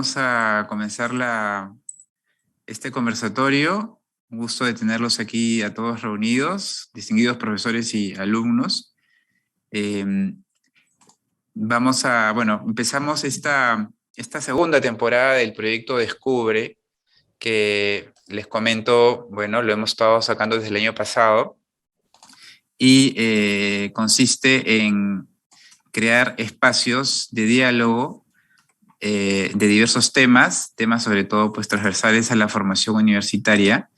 vamos a comenzar este conversatorio. Un gusto de tenerlos aquí a todos reunidos, distinguidos profesores y alumnos. Empezamos esta segunda temporada del proyecto Descubre, que les comento, lo hemos estado sacando desde el año pasado y consiste en crear espacios de diálogo de diversos temas sobre todo pues transversales a la formación universitaria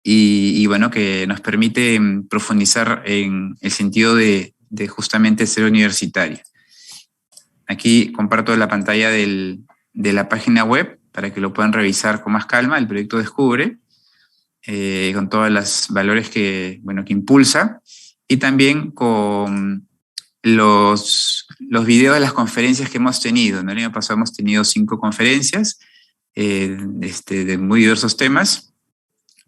y que nos permite profundizar en el sentido de justamente ser universitario. Aquí comparto la pantalla de la página web para que lo puedan revisar con más calma, el proyecto Descubre, con todos los valores que impulsa, y también con los videos de las conferencias que hemos tenido. En el año pasado hemos tenido 5 conferencias de muy diversos temas,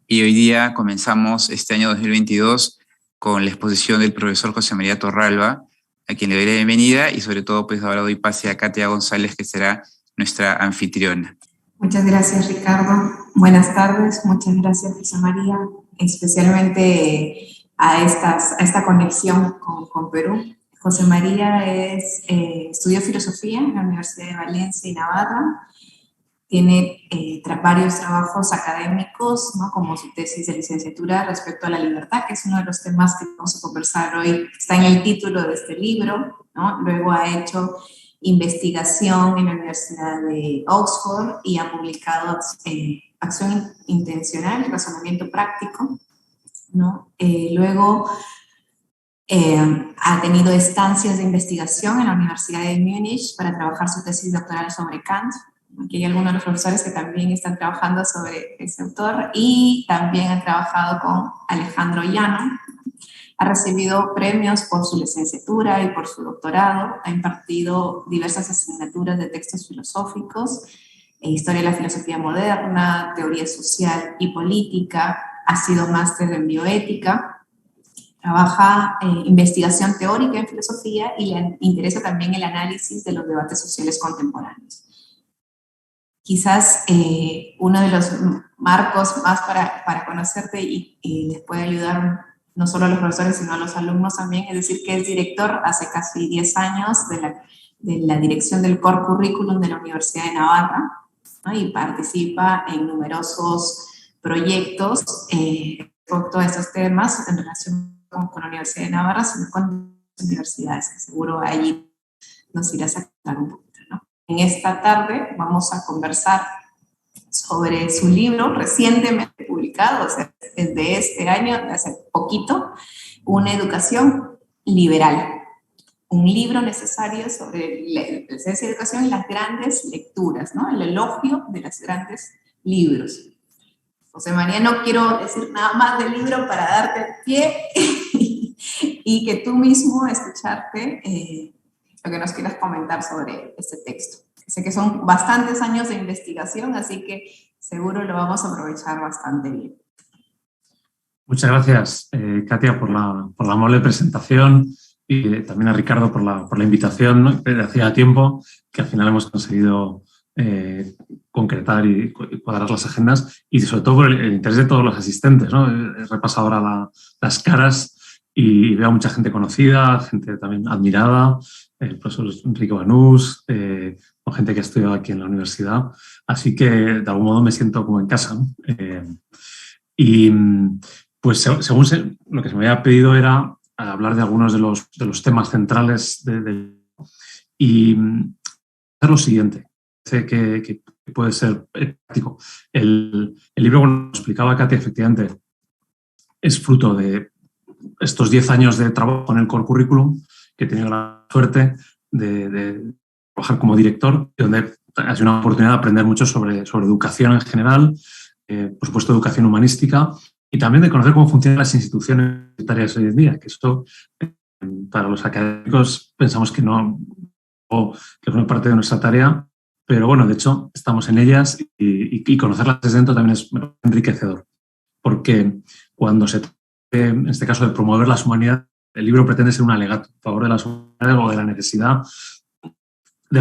y hoy día comenzamos este año 2022 con la exposición del profesor José María Torralba, a quien le doy la bienvenida, y sobre todo pues ahora doy pase a Katia González, que será nuestra anfitriona. Muchas gracias, Ricardo. Buenas tardes. Muchas gracias, José María, especialmente a esta conexión con Perú. José María estudió filosofía en la Universidad de Valencia y Navarra. Tiene varios trabajos académicos, ¿no?, como su tesis de licenciatura respecto a la libertad, que es uno de los temas que vamos a conversar hoy. Está en el título de este libro, ¿no? Luego ha hecho investigación en la Universidad de Oxford y ha publicado Acción Intencional y Razonamiento Práctico, ¿no? Luego ha tenido estancias de investigación en la Universidad de Múnich para trabajar su tesis doctoral sobre Kant. Aquí hay algunos de los profesores que también están trabajando sobre ese autor, y también ha trabajado con Alejandro Llano. Ha recibido premios por su licenciatura y por su doctorado. Ha impartido diversas asignaturas de textos filosóficos, historia de la filosofía moderna, teoría social y política. Ha sido máster en bioética. Trabaja investigación teórica en filosofía y le interesa también el análisis de los debates sociales contemporáneos. Quizás uno de los marcos más para conocerte y les puede ayudar no solo a los profesores, sino a los alumnos también, es decir, que es director hace casi 10 años de la dirección del Core Curriculum de la Universidad de Navarra, ¿no? Y participa en numerosos proyectos con todos estos temas en relación con la Universidad de Navarra, sino con las universidades, que seguro allí nos irás a contar un poquito, ¿no? En esta tarde vamos a conversar sobre su libro recientemente publicado, o sea, desde este año, hace poquito, Una educación liberal. Un libro necesario sobre la esencia de educación y las grandes lecturas, ¿no? El elogio de los grandes libros. José María, no quiero decir nada más del libro para darte pie y que tú mismo escucharte lo que nos quieras comentar sobre este texto. Sé que son bastantes años de investigación, así que seguro lo vamos a aprovechar bastante bien. Muchas gracias, Katia, por la amable presentación, y también a Ricardo por la invitación, ¿no? Hacía tiempo que al final hemos conseguido concretar y cuadrar las agendas, y sobre todo por el interés de todos los asistentes, ¿no? He repasado ahora las caras y veo a mucha gente conocida, gente también admirada, el profesor Enrique Banús, o gente que ha estudiado aquí en la universidad. Así que, de algún modo, me siento como en casa, ¿no? Y, pues, según lo que se me había pedido era hablar de algunos de los temas centrales y hacer lo siguiente. Sé que puede ser práctico. El libro, como nos explicaba Katia, efectivamente, es fruto de estos 10 años de trabajo en el Core Curriculum, que he tenido la suerte de trabajar como director, donde ha sido una oportunidad de aprender mucho sobre educación en general, por supuesto educación humanística, y también de conocer cómo funcionan las instituciones universitarias hoy en día, que esto para los académicos pensamos que no es parte de nuestra tarea, pero bueno, de hecho estamos en ellas, y conocerlas desde dentro también es enriquecedor, porque cuando se trata, en este caso, de promover las humanidades, el libro pretende ser un alegato a favor de las humanidades o de la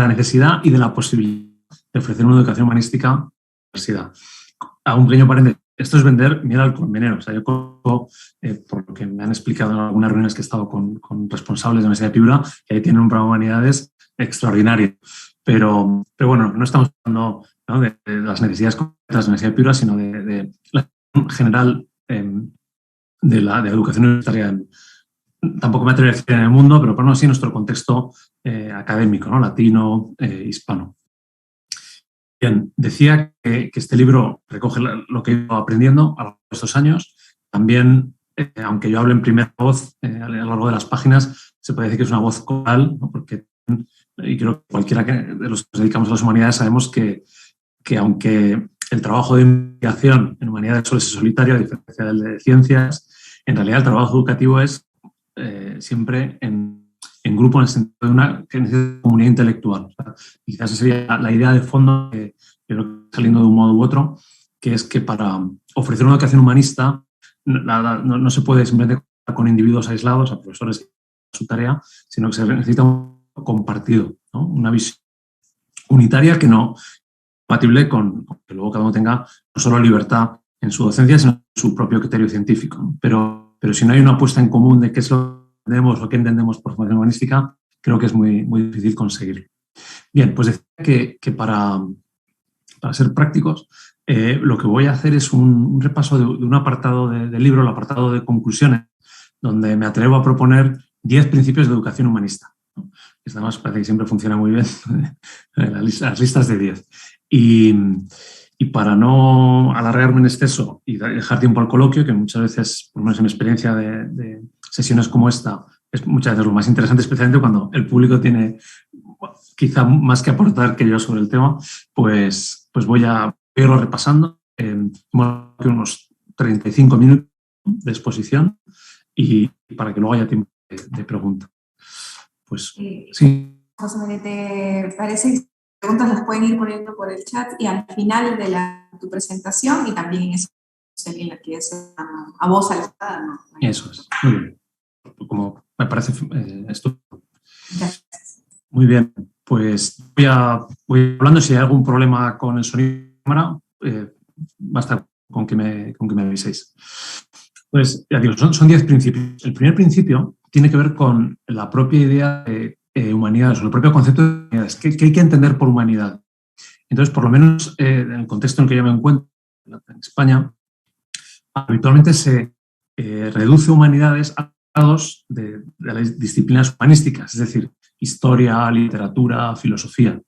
necesidad y de la posibilidad de ofrecer una educación humanística en la universidad. Hago un pequeño paréntesis. Esto es vender miel al colmenero. O sea, yo conozco, por lo que me han explicado en algunas reuniones que he estado con responsables de la Universidad de Piura, que ahí tienen un programa de humanidades extraordinario. Pero bueno, no estamos hablando, ¿no?, de las necesidades concretas de la Universidad de Piura, sino de la general de la educación universitaria. Tampoco me atrevo a decir en el mundo, pero por lo menos sí en nuestro contexto académico, ¿no?, latino, hispano. Bien, decía que este libro recoge lo que he ido aprendiendo a lo largo de estos años. También, aunque yo hable en primera voz a lo largo de las páginas, se puede decir que es una voz coral, ¿no?, porque, y creo que cualquiera de los que nos dedicamos a las humanidades sabemos que aunque el trabajo de investigación en humanidades suele ser solitario, a diferencia del de ciencias, en realidad el trabajo educativo es siempre en grupo, en el sentido de una comunidad intelectual. O sea, quizás esa sería la idea de fondo que creo que está saliendo de un modo u otro, que es que para ofrecer una educación humanista no se puede simplemente contar con individuos aislados, a profesores que hacen su tarea, sino que se necesita un compartido, ¿no?, una visión unitaria que no es compatible con que luego cada uno tenga no solo libertad en su docencia, sino en su propio criterio científico, ¿no? Pero si no hay una apuesta en común de qué es lo que entendemos o qué entendemos por formación humanística, creo que es muy, muy difícil conseguirlo. Bien, pues decía que para ser prácticos, lo que voy a hacer es un repaso de un apartado del libro, el apartado de conclusiones, donde me atrevo a proponer 10 principios de educación humanista, ¿no? Esto además parece que siempre funciona muy bien, las listas de 10. Y para no alargarme en exceso y dejar tiempo al coloquio, que muchas veces, por lo menos en mi experiencia de sesiones como esta, es muchas veces lo más interesante, especialmente cuando el público tiene quizá más que aportar que yo sobre el tema, pues voy a irlo repasando. Unos 35 minutos de exposición y para que luego haya tiempo de preguntas. Pues sí. José María, ¿te parece que las preguntas las pueden ir poniendo por el chat y al final de tu presentación y también en esa en la que es a voz alzada, ¿no? Eso es, muy bien. Como me parece esto. Gracias. Muy bien, pues voy hablando. Si hay algún problema con el sonido de cámara, basta con que me aviséis. Pues ya digo, son 10 principios. El primer principio tiene que ver con la propia idea de humanidades, o el propio concepto de humanidades. ¿Qué hay que entender por humanidad? Entonces, por lo menos en el contexto en que yo me encuentro, en España, habitualmente se reduce humanidades a grados de las disciplinas humanísticas, es decir, historia, literatura, filosofía.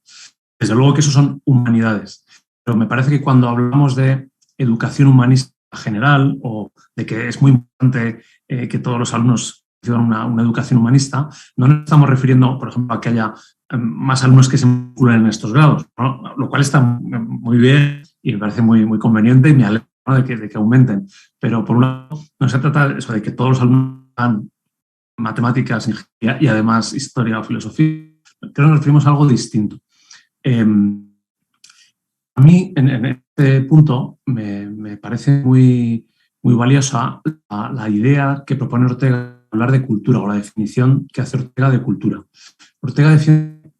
Desde luego que eso son humanidades, pero me parece que cuando hablamos de educación humanista general o de que es muy importante que todos los alumnos reciban una educación humanista, no nos estamos refiriendo, por ejemplo, a que haya más alumnos que se vinculen en estos grados, ¿no? Lo cual está muy bien y me parece muy, muy conveniente y me alegro, ¿no?, de que aumenten. Pero por un lado, no se trata de eso, de que todos los alumnos hagan matemáticas, ingeniería y además historia o filosofía. Creo que nos referimos a algo distinto. A mí, en este punto, me parece muy, muy valiosa la idea que propone Ortega de hablar de cultura, o la definición que hace Ortega de cultura. Ortega define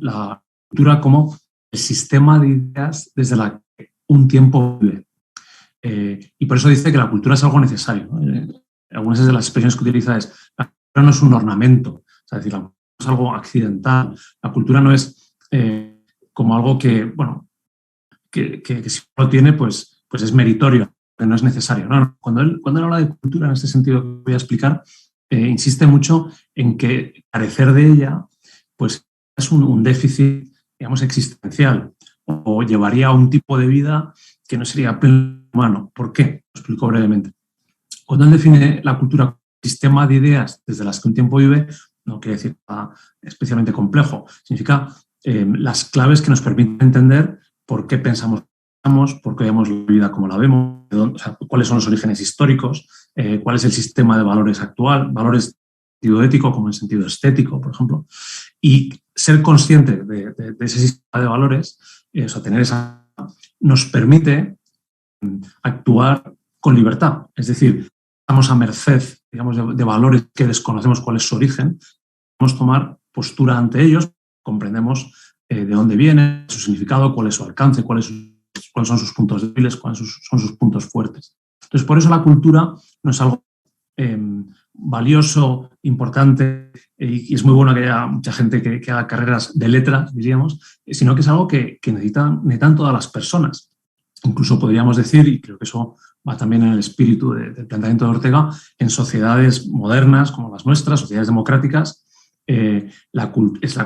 la cultura como el sistema de ideas desde la que un tiempo vive. Y por eso dice que la cultura es algo necesario, ¿no? Algunas de las expresiones que utiliza es: la cultura no es un ornamento, es decir, la cultura es algo accidental. La cultura no es como algo que, bueno, que si uno lo tiene, pues es meritorio, que no es necesario. No, cuando él habla de cultura, en este sentido que voy a explicar, insiste mucho en que carecer de ella pues es un déficit, digamos, existencial, o llevaría a un tipo de vida que no sería pleno humano. ¿Por qué? Lo explico brevemente. Cuando él define la cultura como sistema de ideas desde las que un tiempo vive, no quiere decir nada especialmente complejo. Significa las claves que nos permiten entender por qué pensamos, por qué vemos la vida como la vemos, o sea, cuáles son los orígenes históricos, cuál es el sistema de valores actual, valores en sentido ético como en sentido estético, por ejemplo. Y ser consciente de ese sistema de valores, o sea, tener esa, nos permite actuar con libertad. Es decir, estamos a merced, digamos, de valores que desconocemos cuál es su origen, podemos tomar postura ante ellos, comprendemos de dónde viene, su significado, cuál es su alcance, cuáles son sus puntos débiles, cuáles son sus puntos fuertes. Entonces, por eso la cultura no es algo valioso, importante, y es muy bueno que haya mucha gente que haga carreras de letras, diríamos, sino que es algo que necesitan todas las personas. Incluso podríamos decir, y creo que eso va también en el espíritu del planteamiento de Ortega, en sociedades modernas como las nuestras, sociedades democráticas, la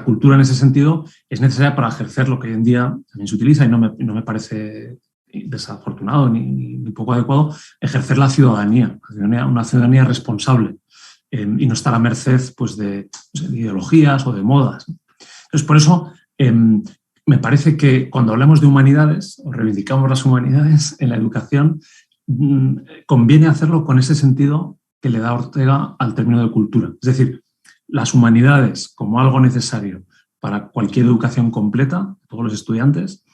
cultura en ese sentido es necesaria para ejercer lo que hoy en día también se utiliza, y no me parece desafortunado ni poco adecuado, ejercer la ciudadanía, una ciudadanía responsable, y no estar a merced pues, de ideologías o de modas. Entonces, por eso me parece que cuando hablamos de humanidades o reivindicamos las humanidades en la educación, conviene hacerlo con ese sentido que le da Ortega al término de cultura. Es decir, las humanidades como algo necesario para cualquier educación completa, todos los estudiantes,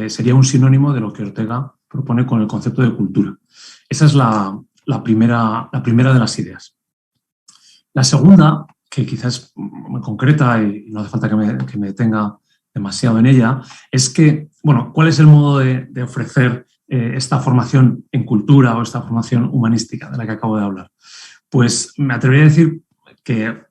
sería un sinónimo de lo que Ortega propone con el concepto de cultura. Esa es la primera de las ideas. La segunda, que quizás es muy concreta y no hace falta que me detenga demasiado en ella, es que, bueno, ¿cuál es el modo de ofrecer esta formación en cultura o esta formación humanística de la que acabo de hablar? Pues me atrevería a decir que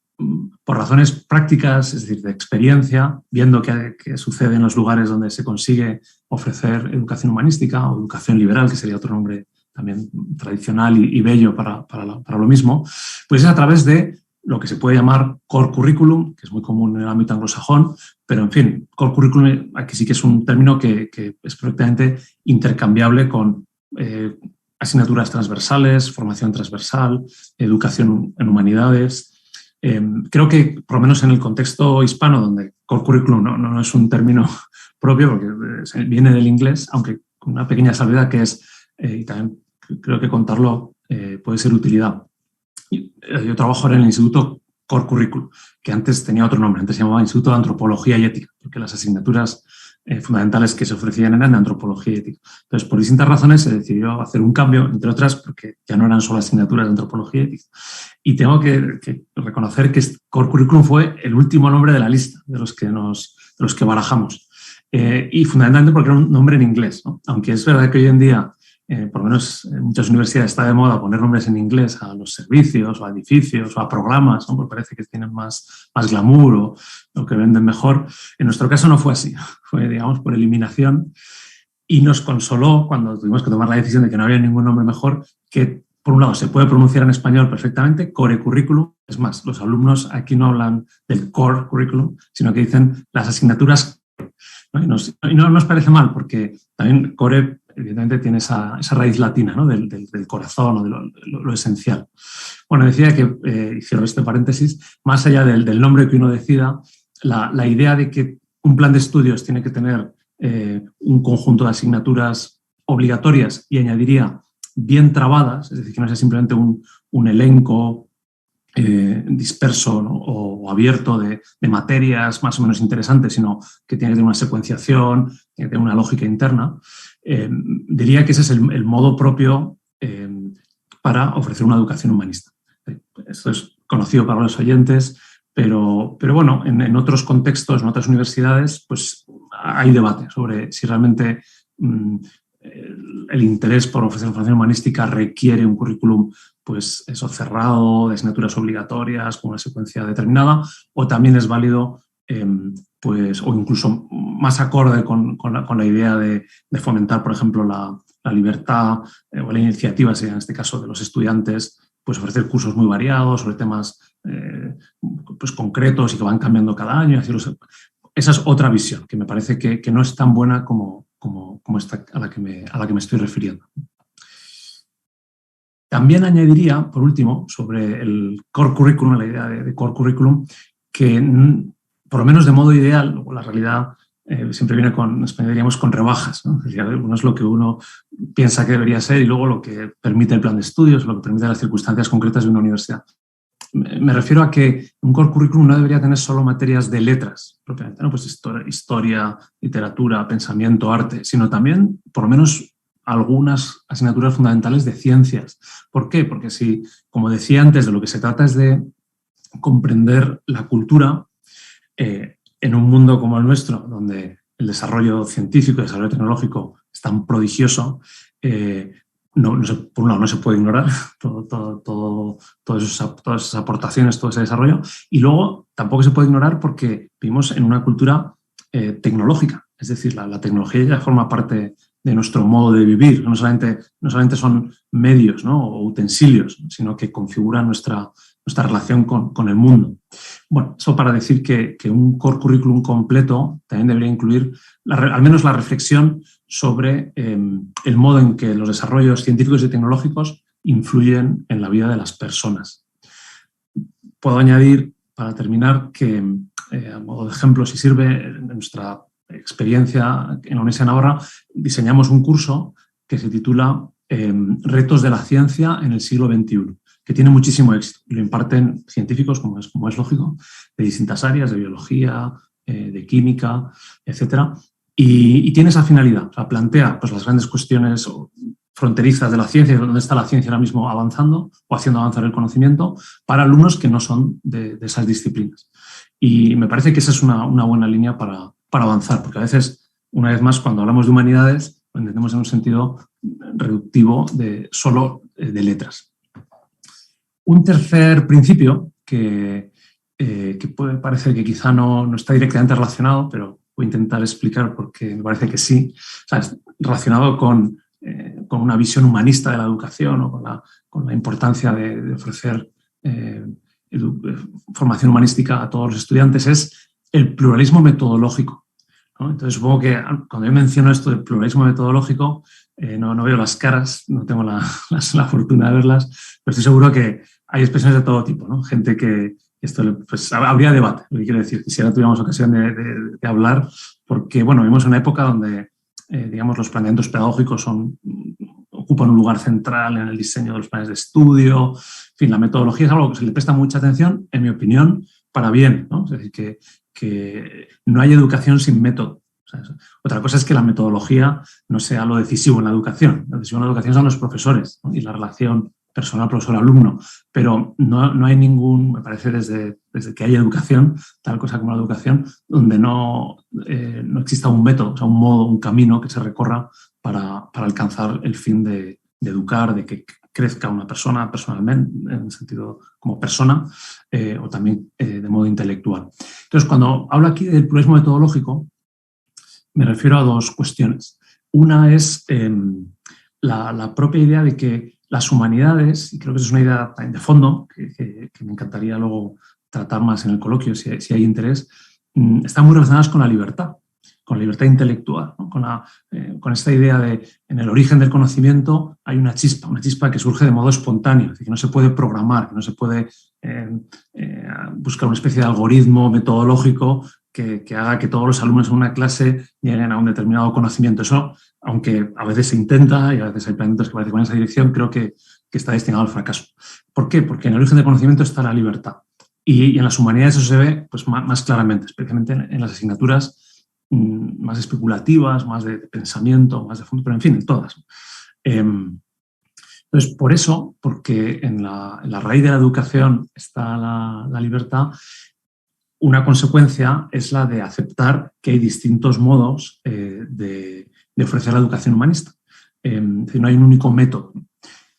por razones prácticas, es decir, de experiencia, viendo qué sucede en los lugares donde se consigue ofrecer educación humanística o educación liberal, que sería otro nombre también tradicional y bello para lo mismo, pues es a través de lo que se puede llamar core curriculum, que es muy común en el ámbito anglosajón, pero en fin, core curriculum aquí sí que es un término que es perfectamente intercambiable con asignaturas transversales, formación transversal, educación en humanidades. Creo que, por lo menos en el contexto hispano, donde core curriculum no es un término propio, porque viene del inglés, aunque con una pequeña salvedad que es, y también creo que contarlo puede ser utilidad. Yo trabajo ahora en el Instituto Core Curriculum, que antes tenía otro nombre, antes se llamaba Instituto de Antropología y Ética, porque las asignaturas fundamentales que se ofrecían eran de antropología y ética. Entonces, por distintas razones se decidió hacer un cambio, entre otras porque ya no eran solo asignaturas de antropología y ética. Y tengo que reconocer que Core Curriculum fue el último nombre de la lista de los que barajamos. Y fundamentalmente porque era un nombre en inglés, ¿no? Aunque es verdad que hoy en día, por lo menos en muchas universidades está de moda poner nombres en inglés a los servicios o a edificios o a programas, ¿no? Porque parece que tienen más glamour o que venden mejor. En nuestro caso no fue así, fue, digamos, por eliminación, y nos consoló cuando tuvimos que tomar la decisión de que no había ningún nombre mejor, que por un lado se puede pronunciar en español perfectamente, core curriculum. Es más, los alumnos aquí no hablan del core curriculum, sino que dicen las asignaturas, ¿no? Y no nos parece mal, porque también core evidentemente tiene esa raíz latina, ¿no? del corazón o de lo esencial. Bueno, decía que, y cierro este paréntesis, más allá del nombre que uno decida, la idea de que un plan de estudios tiene que tener un conjunto de asignaturas obligatorias, y añadiría bien trabadas, es decir, que no sea simplemente un elenco disperso, ¿no? o abierto de materias más o menos interesantes, sino que tiene que tener una secuenciación, tiene que tener una lógica interna. Diría que ese es el modo propio para ofrecer una educación humanista. Esto es conocido para los oyentes, pero bueno, en otros contextos, en otras universidades, pues hay debate sobre si realmente el interés por ofrecer formación humanística requiere un currículum, pues eso, cerrado, de asignaturas obligatorias, con una secuencia determinada, o también es válido, pues, o incluso más acorde con la idea de fomentar, por ejemplo, la libertad o la iniciativa, en este caso de los estudiantes, pues ofrecer cursos muy variados sobre temas pues concretos y que van cambiando cada año. Esa es otra visión que me parece que no es tan buena como esta a la que me estoy refiriendo. También añadiría, por último, sobre el core curriculum, la idea de core curriculum, que por lo menos de modo ideal, la realidad siempre viene en España diríamos con rebajas, ¿no? Es decir, uno es lo que uno piensa que debería ser y luego lo que permite el plan de estudios, lo que permite las circunstancias concretas de una universidad. Me refiero a que un core curriculum no debería tener solo materias de letras, propiamente, ¿no? Pues historia, literatura, pensamiento, arte, sino también, por lo menos, algunas asignaturas fundamentales de ciencias. ¿Por qué? Porque si, como decía antes, de lo que se trata es de comprender la cultura, en un mundo como el nuestro, donde el desarrollo científico, el desarrollo tecnológico es tan prodigioso, por un lado no se puede ignorar todas esas aportaciones, todo ese desarrollo, y luego tampoco se puede ignorar porque vivimos en una cultura tecnológica, es decir, la tecnología ya forma parte de nuestro modo de vivir, no solamente son medios, ¿no?, o utensilios, sino que configuran nuestra relación con el mundo. Bueno, eso para decir que un core curriculum completo también debería incluir al menos la reflexión sobre el modo en que los desarrollos científicos y tecnológicos influyen en la vida de las personas. Puedo añadir, para terminar, que a modo de ejemplo, si sirve, en nuestra experiencia en la Universidad de Navarra, diseñamos un curso que se titula Retos de la ciencia en el siglo XXI, que tiene muchísimo éxito. Lo imparten científicos, como es lógico, de distintas áreas, de biología, de química, etcétera, y tiene esa finalidad. O sea, plantea pues, las grandes cuestiones fronterizas de la ciencia, dónde está la ciencia ahora mismo avanzando o haciendo avanzar el conocimiento para alumnos que no son de esas disciplinas. Y me parece que esa es una buena línea para avanzar, porque a veces, una vez más, cuando hablamos de humanidades, lo entendemos en un sentido reductivo solo de letras. Un tercer principio que puede parecer que quizá no está directamente relacionado, pero voy a intentar explicar porque me parece que sí, o sea, es relacionado con una visión humanista de la educación o con la importancia de ofrecer formación humanística a todos los estudiantes, es el pluralismo metodológico, ¿no? Entonces, supongo que cuando yo menciono esto del pluralismo metodológico, no veo las caras, no tengo la fortuna de verlas, pero estoy seguro que hay expresiones de todo tipo, ¿no? Gente que esto, pues, habría debate, lo que quiero decir, si ahora tuviéramos ocasión de hablar, porque, bueno, vivimos en una época donde, digamos, los planteamientos pedagógicos ocupan un lugar central en el diseño de los planes de estudio. En fin, la metodología es algo que se le presta mucha atención, en mi opinión, para bien, ¿no? Es decir, que no hay educación sin método. O sea, otra cosa es que la metodología no sea lo decisivo en la educación. Lo decisivo en la educación son los profesores, ¿no? Y la relación personal profesor-alumno. Pero no hay ningún, me parece, desde que hay educación, tal cosa como la educación, donde no exista un método, o sea, un modo, un camino que se recorra para alcanzar el fin de educar, de que crezca una persona personalmente, en el sentido como persona, o también de modo intelectual. Entonces, cuando hablo aquí del pluralismo metodológico, me refiero a dos cuestiones. Una es la propia idea de que las humanidades, y creo que esa es una idea de fondo, que me encantaría luego tratar más en el coloquio si hay interés, están muy relacionadas con la libertad intelectual, ¿no? Con esta idea de en el origen del conocimiento hay una chispa que surge de modo espontáneo, es decir, que no se puede programar, que no se puede buscar una especie de algoritmo metodológico que haga que todos los alumnos en una clase lleguen a un determinado conocimiento. Eso, aunque a veces se intenta y a veces hay planteamientos que parecen con esa dirección, creo que está destinado al fracaso. ¿Por qué? Porque en el origen del conocimiento está la libertad. Y en las humanidades eso se ve pues, más claramente, especialmente en las asignaturas más especulativas, más de pensamiento, más de fondo, pero en fin, en todas. Entonces, por eso, porque en la raíz de la educación está la libertad, una consecuencia es la de aceptar que hay distintos modos de ofrecer la educación humanista. No hay un único método.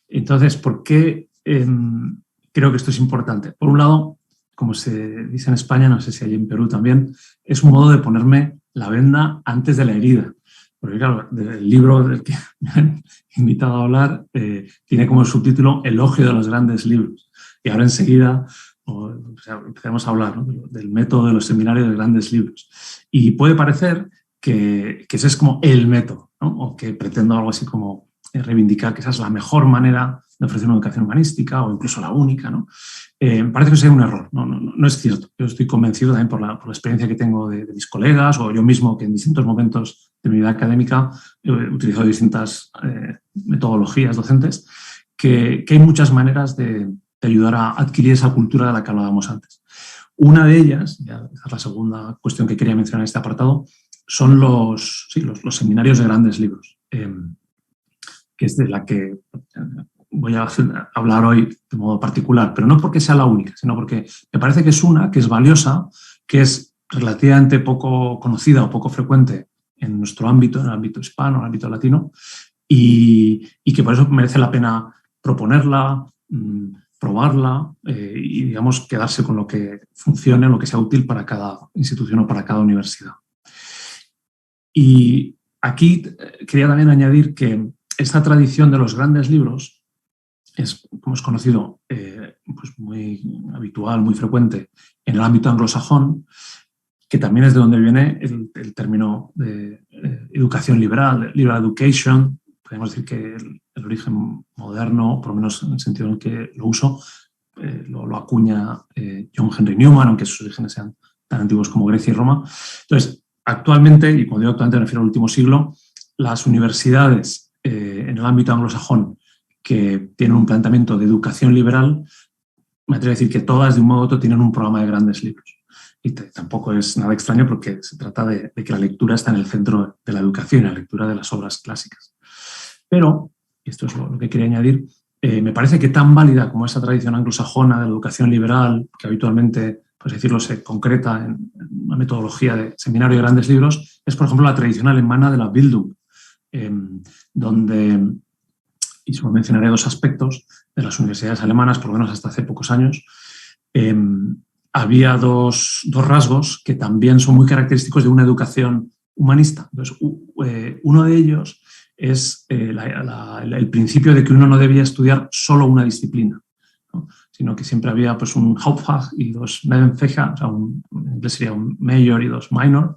Entonces, ¿por qué creo que esto es importante? Por un lado, como se dice en España, no sé si hay en Perú también, es un modo de ponerme la venda antes de la herida. Porque claro, el libro del que me han invitado a hablar tiene como subtítulo Elogio de los grandes libros. Y ahora enseguida empezamos a hablar, ¿no?, del método de los seminarios de grandes libros. Y puede parecer que ese es como el método, ¿no? O que pretendo algo así como reivindicar que esa es la mejor manera de ofrecer una educación humanística o incluso la única, ¿no? Parece que sería un error. No es cierto. Yo estoy convencido también por la experiencia que tengo de mis colegas o yo mismo, que en distintos momentos de mi vida académica he utilizado distintas metodologías docentes, que hay muchas maneras de ayudar a adquirir esa cultura de la que hablábamos antes. Una de ellas, ya es la segunda cuestión que quería mencionar en este apartado, son los seminarios de grandes libros, que es de la que voy a hablar hoy de modo particular, pero no porque sea la única, sino porque me parece que es una que es valiosa, que es relativamente poco conocida o poco frecuente en nuestro ámbito, en el ámbito hispano, en el ámbito latino, y que por eso merece la pena proponerla, probarla y, digamos, quedarse con lo que funcione, lo que sea útil para cada institución o para cada universidad. Y aquí quería también añadir que esta tradición de los grandes libros es, como es conocido, pues muy habitual, muy frecuente en el ámbito anglosajón, que también es de donde viene el término de educación liberal, liberal education. Podemos decir que el origen moderno, por lo menos en el sentido en que lo uso, lo acuña John Henry Newman, aunque sus orígenes sean tan antiguos como Grecia y Roma. Entonces, actualmente, y cuando digo actualmente me refiero al último siglo, las universidades en el ámbito anglosajón que tienen un planteamiento de educación liberal, me atrevo a decir que todas, de un modo u otro, tienen un programa de grandes libros. Y tampoco es nada extraño porque se trata de que la lectura está en el centro de la educación, la lectura de las obras clásicas. Pero, y esto es lo que quería añadir, me parece que tan válida como esa tradición anglosajona de la educación liberal, que habitualmente, pues decirlo, se concreta en una metodología de seminario de grandes libros, es, por ejemplo, la tradición alemana de la Bildung, donde, y solo mencionaré dos aspectos de las universidades alemanas, por lo menos hasta hace pocos años, había dos rasgos que también son muy característicos de una educación humanista. Entonces, uno de ellos es el principio de que uno no debía estudiar solo una disciplina, ¿no? Sino que siempre había pues, un Hauptfach y dos Nebenfächer, o sea, en inglés sería un Major y dos Minor,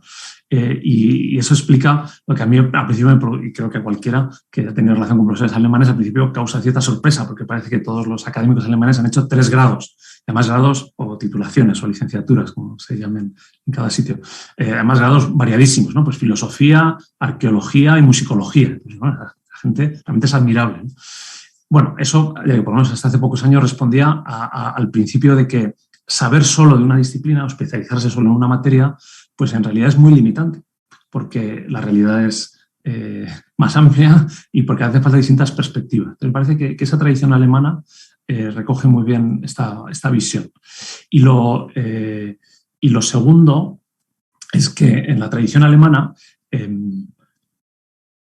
y eso explica lo que a mí al principio, y creo que a cualquiera que haya tenido relación con profesores alemanes, al principio causa cierta sorpresa, porque parece que todos los académicos alemanes han hecho 3 grados, además grados o titulaciones o licenciaturas, como se llamen en cada sitio. Además grados variadísimos, ¿no? Pues filosofía, arqueología y musicología. Pues, bueno, la gente realmente es admirable, ¿no? Bueno, eso, por lo menos hasta hace pocos años, respondía al principio de que saber solo de una disciplina o especializarse solo en una materia, pues en realidad es muy limitante, porque la realidad es más amplia y porque hace falta distintas perspectivas. Entonces, me parece que esa tradición alemana recoge muy bien esta visión. Y lo segundo es que en la tradición alemana,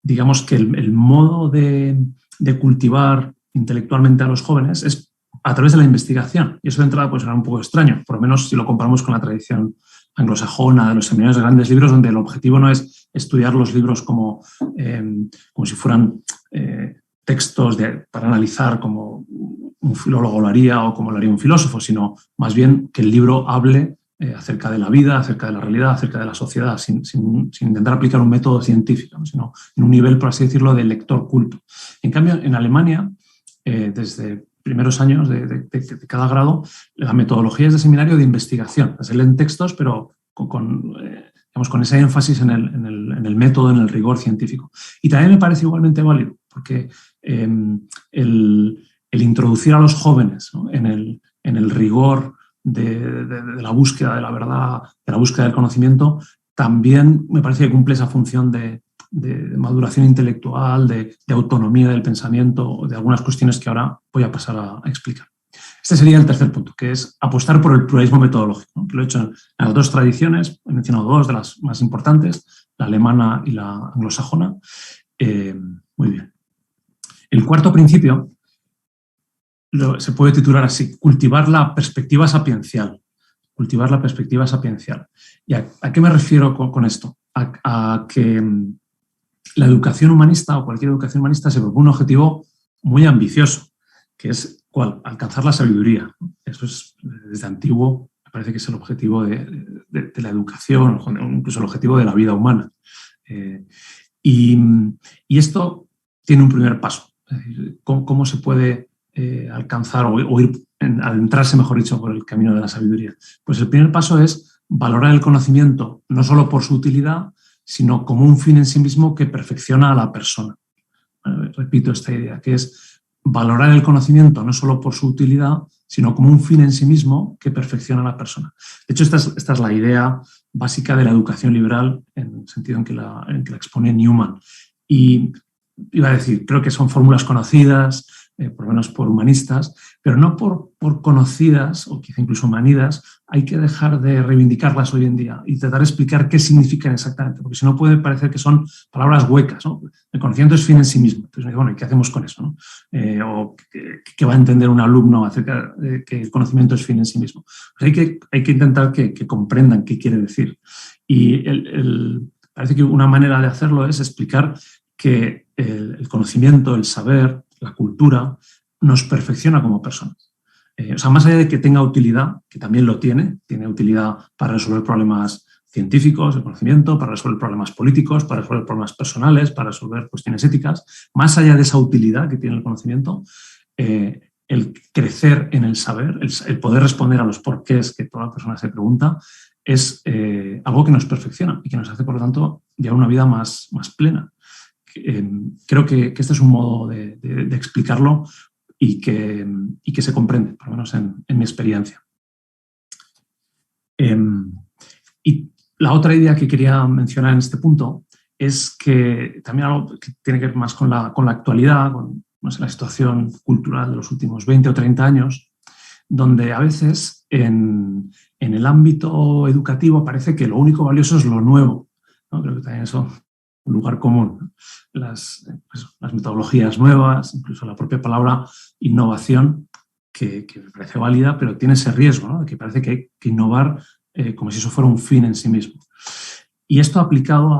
digamos que el modo de cultivar intelectualmente a los jóvenes es a través de la investigación. Y eso de entrada puede sonar un poco extraño, por lo menos si lo comparamos con la tradición anglosajona de los seminarios de grandes libros, donde el objetivo no es estudiar los libros como si fueran textos para analizar como un filólogo lo haría o como lo haría un filósofo, sino más bien que el libro hable acerca de la vida, acerca de la realidad, acerca de la sociedad, sin intentar aplicar un método científico, ¿no? Sino en un nivel, por así decirlo, de lector culto. En cambio, en Alemania, desde primeros años de cada grado, la metodología es de seminario de investigación. Se leen textos, pero con ese énfasis en el método, en el rigor científico. Y también me parece igualmente válido, porque el introducir a los jóvenes, ¿no? en el rigor de la búsqueda de la verdad, de la búsqueda del conocimiento, también me parece que cumple esa función de maduración intelectual, de autonomía del pensamiento, de algunas cuestiones que ahora voy a pasar a explicar. Este sería el tercer punto, que es apostar por el pluralismo metodológico, ¿no? Que lo he hecho en las dos tradiciones, he mencionado dos de las más importantes, la alemana y la anglosajona. Muy bien. El cuarto principio se puede titular así: cultivar la perspectiva sapiencial. Cultivar la perspectiva sapiencial. ¿Y a qué me refiero con esto? A que la educación humanista o cualquier educación humanista se propone un objetivo muy ambicioso, que es ¿cuál? Alcanzar la sabiduría. Eso es desde antiguo, me parece que es el objetivo de la educación, incluso el objetivo de la vida humana. Y esto tiene un primer paso. Es decir, ¿cómo se puede alcanzar o ir, adentrarse, mejor dicho, por el camino de la sabiduría? Pues el primer paso es valorar el conocimiento no solo por su utilidad, sino como un fin en sí mismo que perfecciona a la persona. Repito esta idea, que es valorar el conocimiento no solo por su utilidad, sino como un fin en sí mismo que perfecciona a la persona. De hecho, esta es la idea básica de la educación liberal, en el sentido en que la expone Newman. Y iba a decir, creo que son fórmulas conocidas, por lo menos por humanistas, pero no por conocidas o quizá incluso manidas. Hay que dejar de reivindicarlas hoy en día y tratar de explicar qué significan exactamente, porque si no puede parecer que son palabras huecas, ¿no? El conocimiento es fin en sí mismo. Entonces, bueno, ¿y qué hacemos con eso, no? O ¿qué va a entender un alumno acerca de que el conocimiento es fin en sí mismo? Pues hay que intentar que comprendan qué quiere decir. Y parece que una manera de hacerlo es explicar que el conocimiento, el saber, la cultura, nos perfecciona como personas. O sea, más allá de que tenga utilidad, que también lo tiene utilidad para resolver problemas científicos, de conocimiento, para resolver problemas políticos, para resolver problemas personales, para resolver cuestiones éticas, más allá de esa utilidad que tiene el conocimiento, el crecer en el saber, el poder responder a los porqués que toda persona se pregunta, es algo que nos perfecciona y que nos hace, por lo tanto, llevar una vida más plena. Creo que este es un modo de explicarlo y que se comprende, por lo menos en mi experiencia. Y la otra idea que quería mencionar en este punto es que también algo que tiene que ver más con la actualidad, con la situación cultural de los últimos 20 o 30 años, donde a veces en el ámbito educativo parece que lo único valioso es lo nuevo, ¿no? Creo que también eso es un lugar común, ¿no? Las metodologías nuevas, incluso la propia palabra innovación, que me parece válida, pero tiene ese riesgo, ¿no? De que parece que hay que innovar como si eso fuera un fin en sí mismo. Y esto aplicado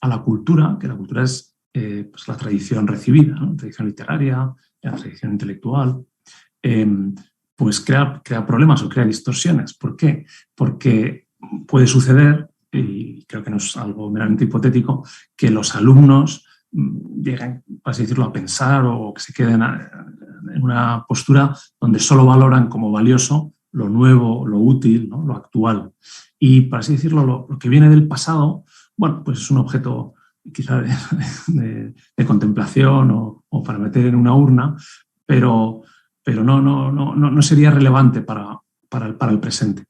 a la cultura, que la cultura es pues la tradición recibida, ¿no? La tradición literaria, la tradición intelectual, pues crea problemas o crea distorsiones. ¿Por qué? Porque puede suceder, y creo que no es algo meramente hipotético, que los alumnos lleguen, por así decirlo, a pensar o que se queden en una postura donde solo valoran como valioso lo nuevo, lo útil, ¿no? Lo actual. Y, por así decirlo, lo que viene del pasado, bueno, pues es un objeto quizá de contemplación o para meter en una urna, pero no sería relevante para el presente.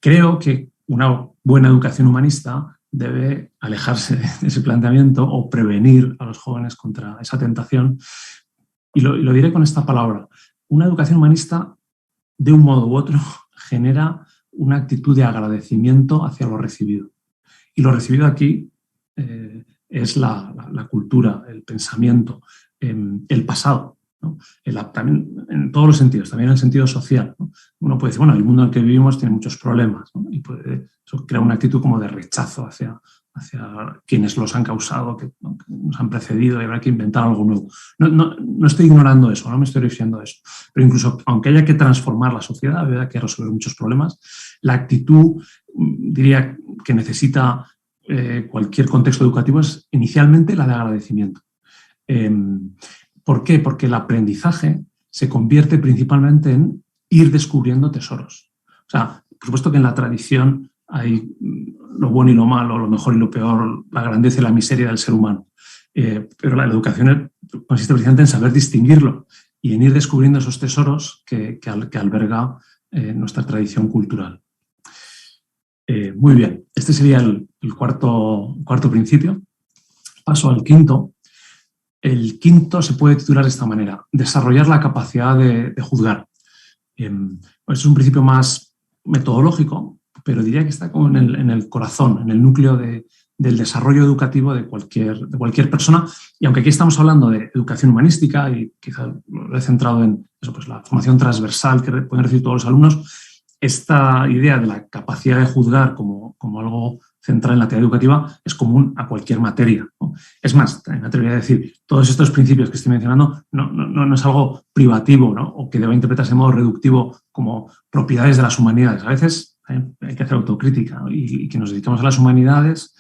Creo que una buena educación humanista debe alejarse de ese planteamiento o prevenir a los jóvenes contra esa tentación. Y lo diré con esta palabra. Una educación humanista, de un modo u otro, genera una actitud de agradecimiento hacia lo recibido. Y lo recibido aquí es la cultura, el pensamiento, el pasado, ¿no? También, en todos los sentidos, también en el sentido social, ¿no? Uno puede decir, bueno, el mundo en el que vivimos tiene muchos problemas, ¿no? Y eso crea una actitud como de rechazo hacia quienes los han causado, que nos han precedido, y habrá que inventar algo nuevo. No estoy ignorando eso, no me estoy refiriendo a eso. Pero incluso, aunque haya que transformar la sociedad, haya que resolver muchos problemas, la actitud, diría, que necesita cualquier contexto educativo es inicialmente la de agradecimiento. ¿Por qué? Porque el aprendizaje se convierte principalmente en ir descubriendo tesoros. O sea, por supuesto que en la tradición hay lo bueno y lo malo, lo mejor y lo peor, la grandeza y la miseria del ser humano. Pero la educación consiste precisamente en saber distinguirlo y en ir descubriendo esos tesoros que alberga nuestra tradición cultural. Muy bien, este sería el cuarto principio. Paso al quinto. El quinto se puede titular de esta manera: desarrollar la capacidad de juzgar. Es un principio más metodológico, pero diría que está como en el corazón, en el núcleo del desarrollo educativo de cualquier persona. Y aunque aquí estamos hablando de educación humanística y quizá lo he centrado en eso, pues la formación transversal que pueden recibir todos los alumnos, esta idea de la capacidad de juzgar como algo central en la teoría educativa es común a cualquier materia, ¿no? Es más, me atrevería a decir, todos estos principios que estoy mencionando no es algo privativo, ¿no? O que deba interpretarse de modo reductivo como propiedades de las humanidades. A veces hay que hacer autocrítica, ¿no? Y que nos dedicamos a las humanidades,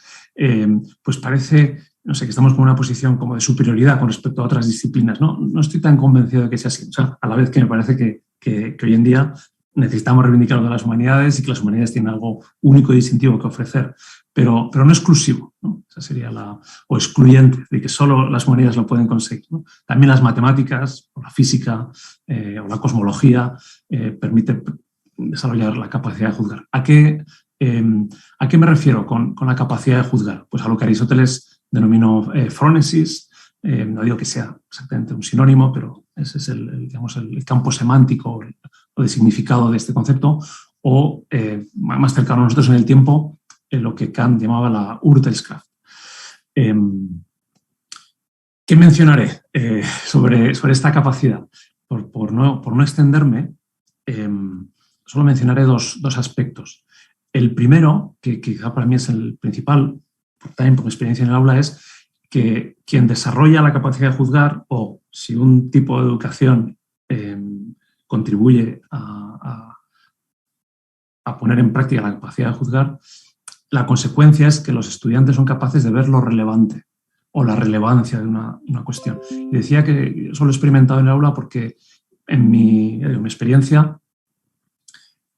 pues parece, no sé, que estamos con una posición como de superioridad con respecto a otras disciplinas. No estoy tan convencido de que sea así. O sea, a la vez que me parece que hoy en día necesitamos reivindicar lo de las humanidades y que las humanidades tienen algo único y distintivo que ofrecer, pero no exclusivo, ¿no? Esa sería o excluyente, de que solo las humanidades lo pueden conseguir, ¿no? También las matemáticas, o la física, o la cosmología permiten desarrollar la capacidad de juzgar. ¿A qué me refiero con la capacidad de juzgar? Pues a lo que Aristóteles denominó phronesis, no digo que sea exactamente un sinónimo, pero ese es digamos, el campo semántico o de significado de este concepto, o más cercano a nosotros en el tiempo, lo que Kant llamaba la Urteilskraft. ¿Qué mencionaré sobre esta capacidad? Por no extenderme, solo mencionaré dos aspectos. El primero, que quizá para mí es el principal, también por mi experiencia en el aula, es que quien desarrolla la capacidad de juzgar, o si un tipo de educación contribuye a poner en práctica la capacidad de juzgar, la consecuencia es que los estudiantes son capaces de ver lo relevante o la relevancia de una cuestión. Y decía que eso lo he experimentado en el aula porque en mi experiencia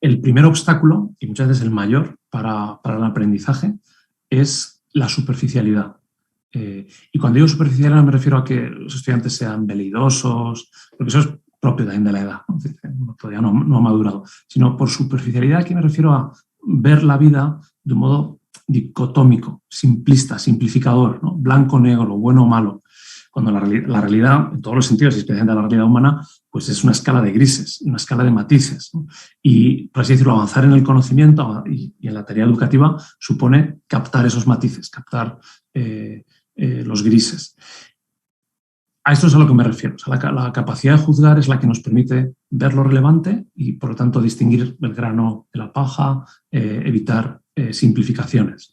el primer obstáculo, y muchas veces el mayor para el aprendizaje, es la superficialidad. Y cuando digo superficialidad me refiero a que los estudiantes sean veleidosos, porque eso es propio también de la edad, ¿no? Todavía no ha madurado, sino por superficialidad aquí me refiero a ver la vida de un modo dicotómico, simplista, simplificador, ¿no? Blanco-negro, bueno-malo, cuando la realidad, en todos los sentidos, y especialmente la realidad humana, pues es una escala de grises, una escala de matices, ¿no? Y, por así decirlo, avanzar en el conocimiento y en la tarea educativa supone captar esos matices, captar los grises. A esto es a lo que me refiero. O sea, la capacidad de juzgar es la que nos permite ver lo relevante y, por lo tanto, distinguir el grano de la paja, evitar simplificaciones.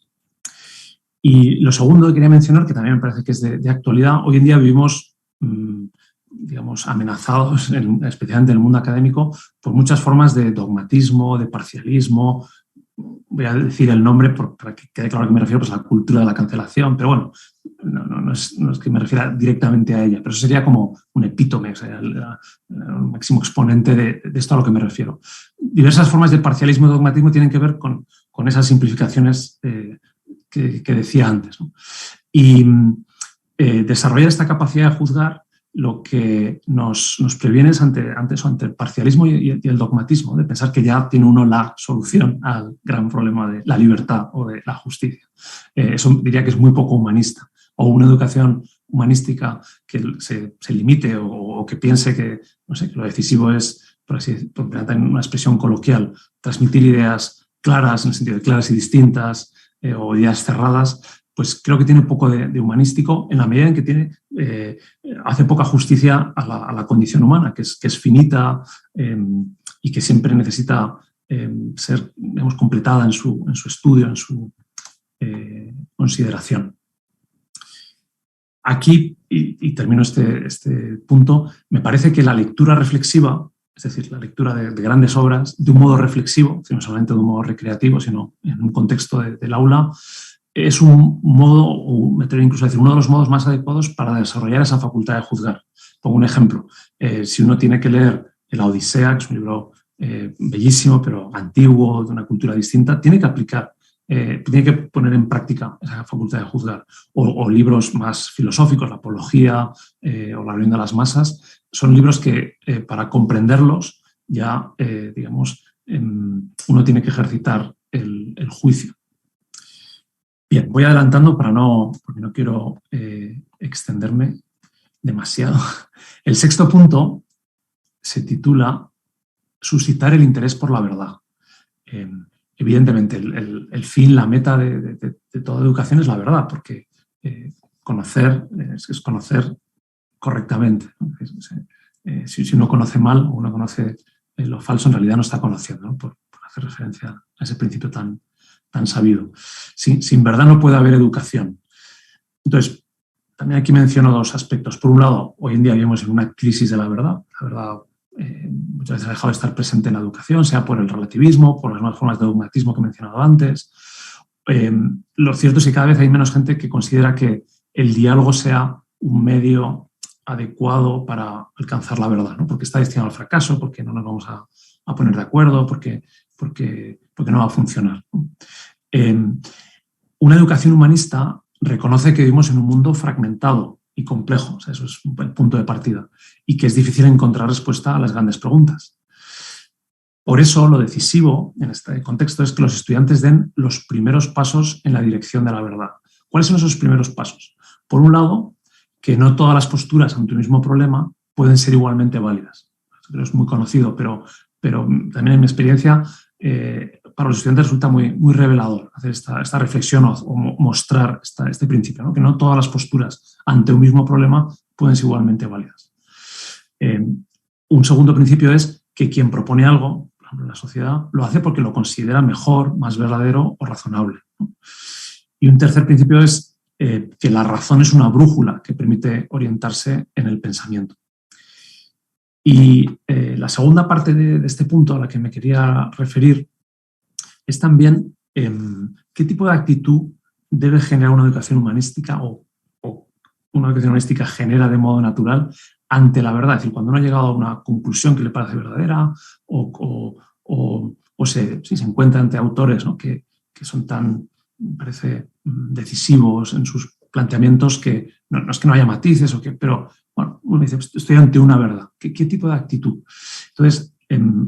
Y lo segundo que quería mencionar, que también me parece que es de actualidad, hoy en día vivimos, digamos, amenazados, especialmente en el mundo académico, por muchas formas de dogmatismo, de parcialismo. Voy a decir el nombre para que quede claro a qué me refiero, pues a la cultura de la cancelación, pero bueno, no es que me refiera directamente a ella, pero eso sería como un epítome, o sea, el máximo exponente de esto a lo que me refiero. Diversas formas de parcialismo y dogmatismo tienen que ver con esas simplificaciones que decía antes, ¿no? Y desarrollar esta capacidad de juzgar lo que nos previene es ante el parcialismo y el dogmatismo, de pensar que ya tiene uno la solución al gran problema de la libertad o de la justicia. Eso diría que es muy poco humanista. O una educación humanística que se limite o que piense que, no sé, que lo decisivo es, por tener una expresión coloquial, transmitir ideas claras, en el sentido de claras y distintas, o ideas cerradas, pues creo que tiene un poco de humanístico en la medida en que hace poca justicia a la condición humana, que es finita y que siempre necesita ser, digamos, completada en su estudio, en su consideración. Aquí, y termino este punto, me parece que la lectura reflexiva, es decir, la lectura de grandes obras de un modo reflexivo, no solamente de un modo recreativo, sino en un contexto del aula, es un modo, o me atrevo incluso a decir, uno de los modos más adecuados para desarrollar esa facultad de juzgar. Pongo un ejemplo. Si uno tiene que leer La Odisea, que es un libro bellísimo, pero antiguo, de una cultura distinta, tiene que aplicar, tiene que poner en práctica esa facultad de juzgar. O libros más filosóficos, La Apología o La Reunión de las Masas, son libros que para comprenderlos ya, digamos, uno tiene que ejercitar el juicio. Bien, voy adelantando porque no quiero extenderme demasiado. El sexto punto se titula Suscitar el interés por la verdad. Evidentemente, el fin, la meta de toda educación es la verdad, porque conocer es conocer correctamente, ¿no? Si uno conoce mal o uno conoce lo falso, en realidad no está conociendo, ¿no? Por hacer referencia a ese principio tan sabido. Sin verdad no puede haber educación. Entonces, también aquí menciono dos aspectos. Por un lado, hoy en día vivimos en una crisis de la verdad. La verdad muchas veces ha dejado de estar presente en la educación, sea por el relativismo, por las nuevas formas de dogmatismo que he mencionado antes. Lo cierto es que cada vez hay menos gente que considera que el diálogo sea un medio adecuado para alcanzar la verdad, ¿no? Porque está destinado al fracaso, porque no nos vamos a poner de acuerdo, porque no va a funcionar. Una educación humanista reconoce que vivimos en un mundo fragmentado y complejo, o sea, eso es el punto de partida, y que es difícil encontrar respuesta a las grandes preguntas. Por eso, lo decisivo en este contexto es que los estudiantes den los primeros pasos en la dirección de la verdad. ¿Cuáles son esos primeros pasos? Por un lado, que no todas las posturas ante un mismo problema pueden ser igualmente válidas. Esto es muy conocido, pero también en mi experiencia para los estudiantes resulta muy revelador hacer esta reflexión o mostrar este principio, ¿no? Que no todas las posturas ante un mismo problema pueden ser igualmente válidas. Un segundo principio es que quien propone algo, por ejemplo, en la sociedad, lo hace porque lo considera mejor, más verdadero o razonable, ¿no? Y un tercer principio es que la razón es una brújula que permite orientarse en el pensamiento. Y la segunda parte de este punto a la que me quería referir es también qué tipo de actitud debe generar una educación humanística o una educación humanística genera de modo natural ante la verdad. Es decir, cuando uno ha llegado a una conclusión que le parece verdadera o se encuentra ante autores, ¿no? que son tan, me parece, decisivos en sus planteamientos que no es que no haya matices, pero bueno, uno dice, estoy ante una verdad. ¿Qué tipo de actitud? Entonces,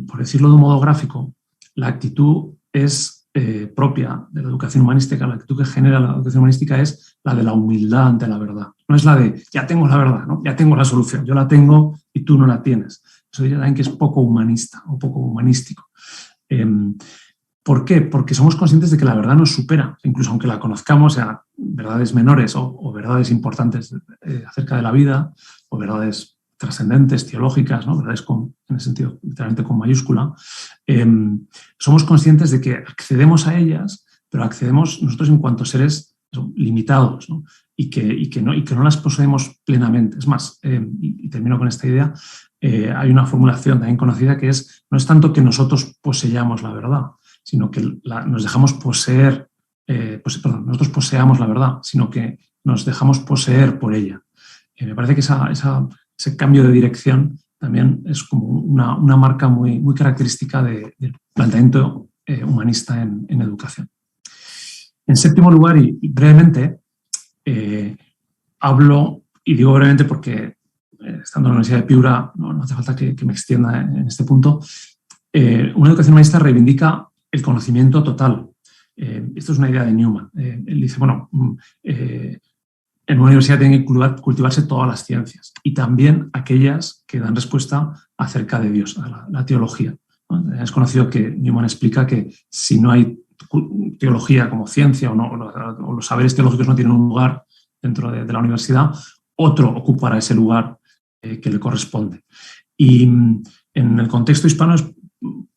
por decirlo de un modo gráfico, la actitud es propia de la educación humanística, la actitud que genera la educación humanística es la de la humildad ante la verdad. No es la de, ya tengo la verdad, ¿no? Ya tengo la solución, yo la tengo y tú no la tienes. Eso diría también que es poco humanista o poco humanístico. ¿Por qué? Porque somos conscientes de que la verdad nos supera, incluso aunque la conozcamos, sea verdades menores o verdades importantes acerca de la vida, o verdades trascendentes, teológicas, ¿no? Verdades en el sentido literalmente con mayúscula. Somos conscientes de que accedemos a ellas, pero accedemos nosotros en cuanto seres limitados, ¿no? y que no las poseemos plenamente. Es más, y termino con esta idea, hay una formulación también conocida que no es tanto que nosotros poseyamos la verdad, sino que nos dejamos poseer, nosotros poseamos la verdad, sino que nos dejamos poseer por ella. Me parece que ese cambio de dirección también es como una marca muy característica del planteamiento humanista en educación. En séptimo lugar, y brevemente, hablo, y digo brevemente porque estando en la Universidad de Piura no hace falta que me extienda en este punto, una educación humanista reivindica el conocimiento total. Esto es una idea de Newman. Él dice, en una universidad tienen que cultivarse todas las ciencias y también aquellas que dan respuesta acerca de Dios, a la teología, ¿no? Es conocido que Newman explica que si no hay teología como ciencia o los saberes teológicos no tienen un lugar dentro de la universidad, otro ocupará ese lugar que le corresponde. Y en el contexto hispano es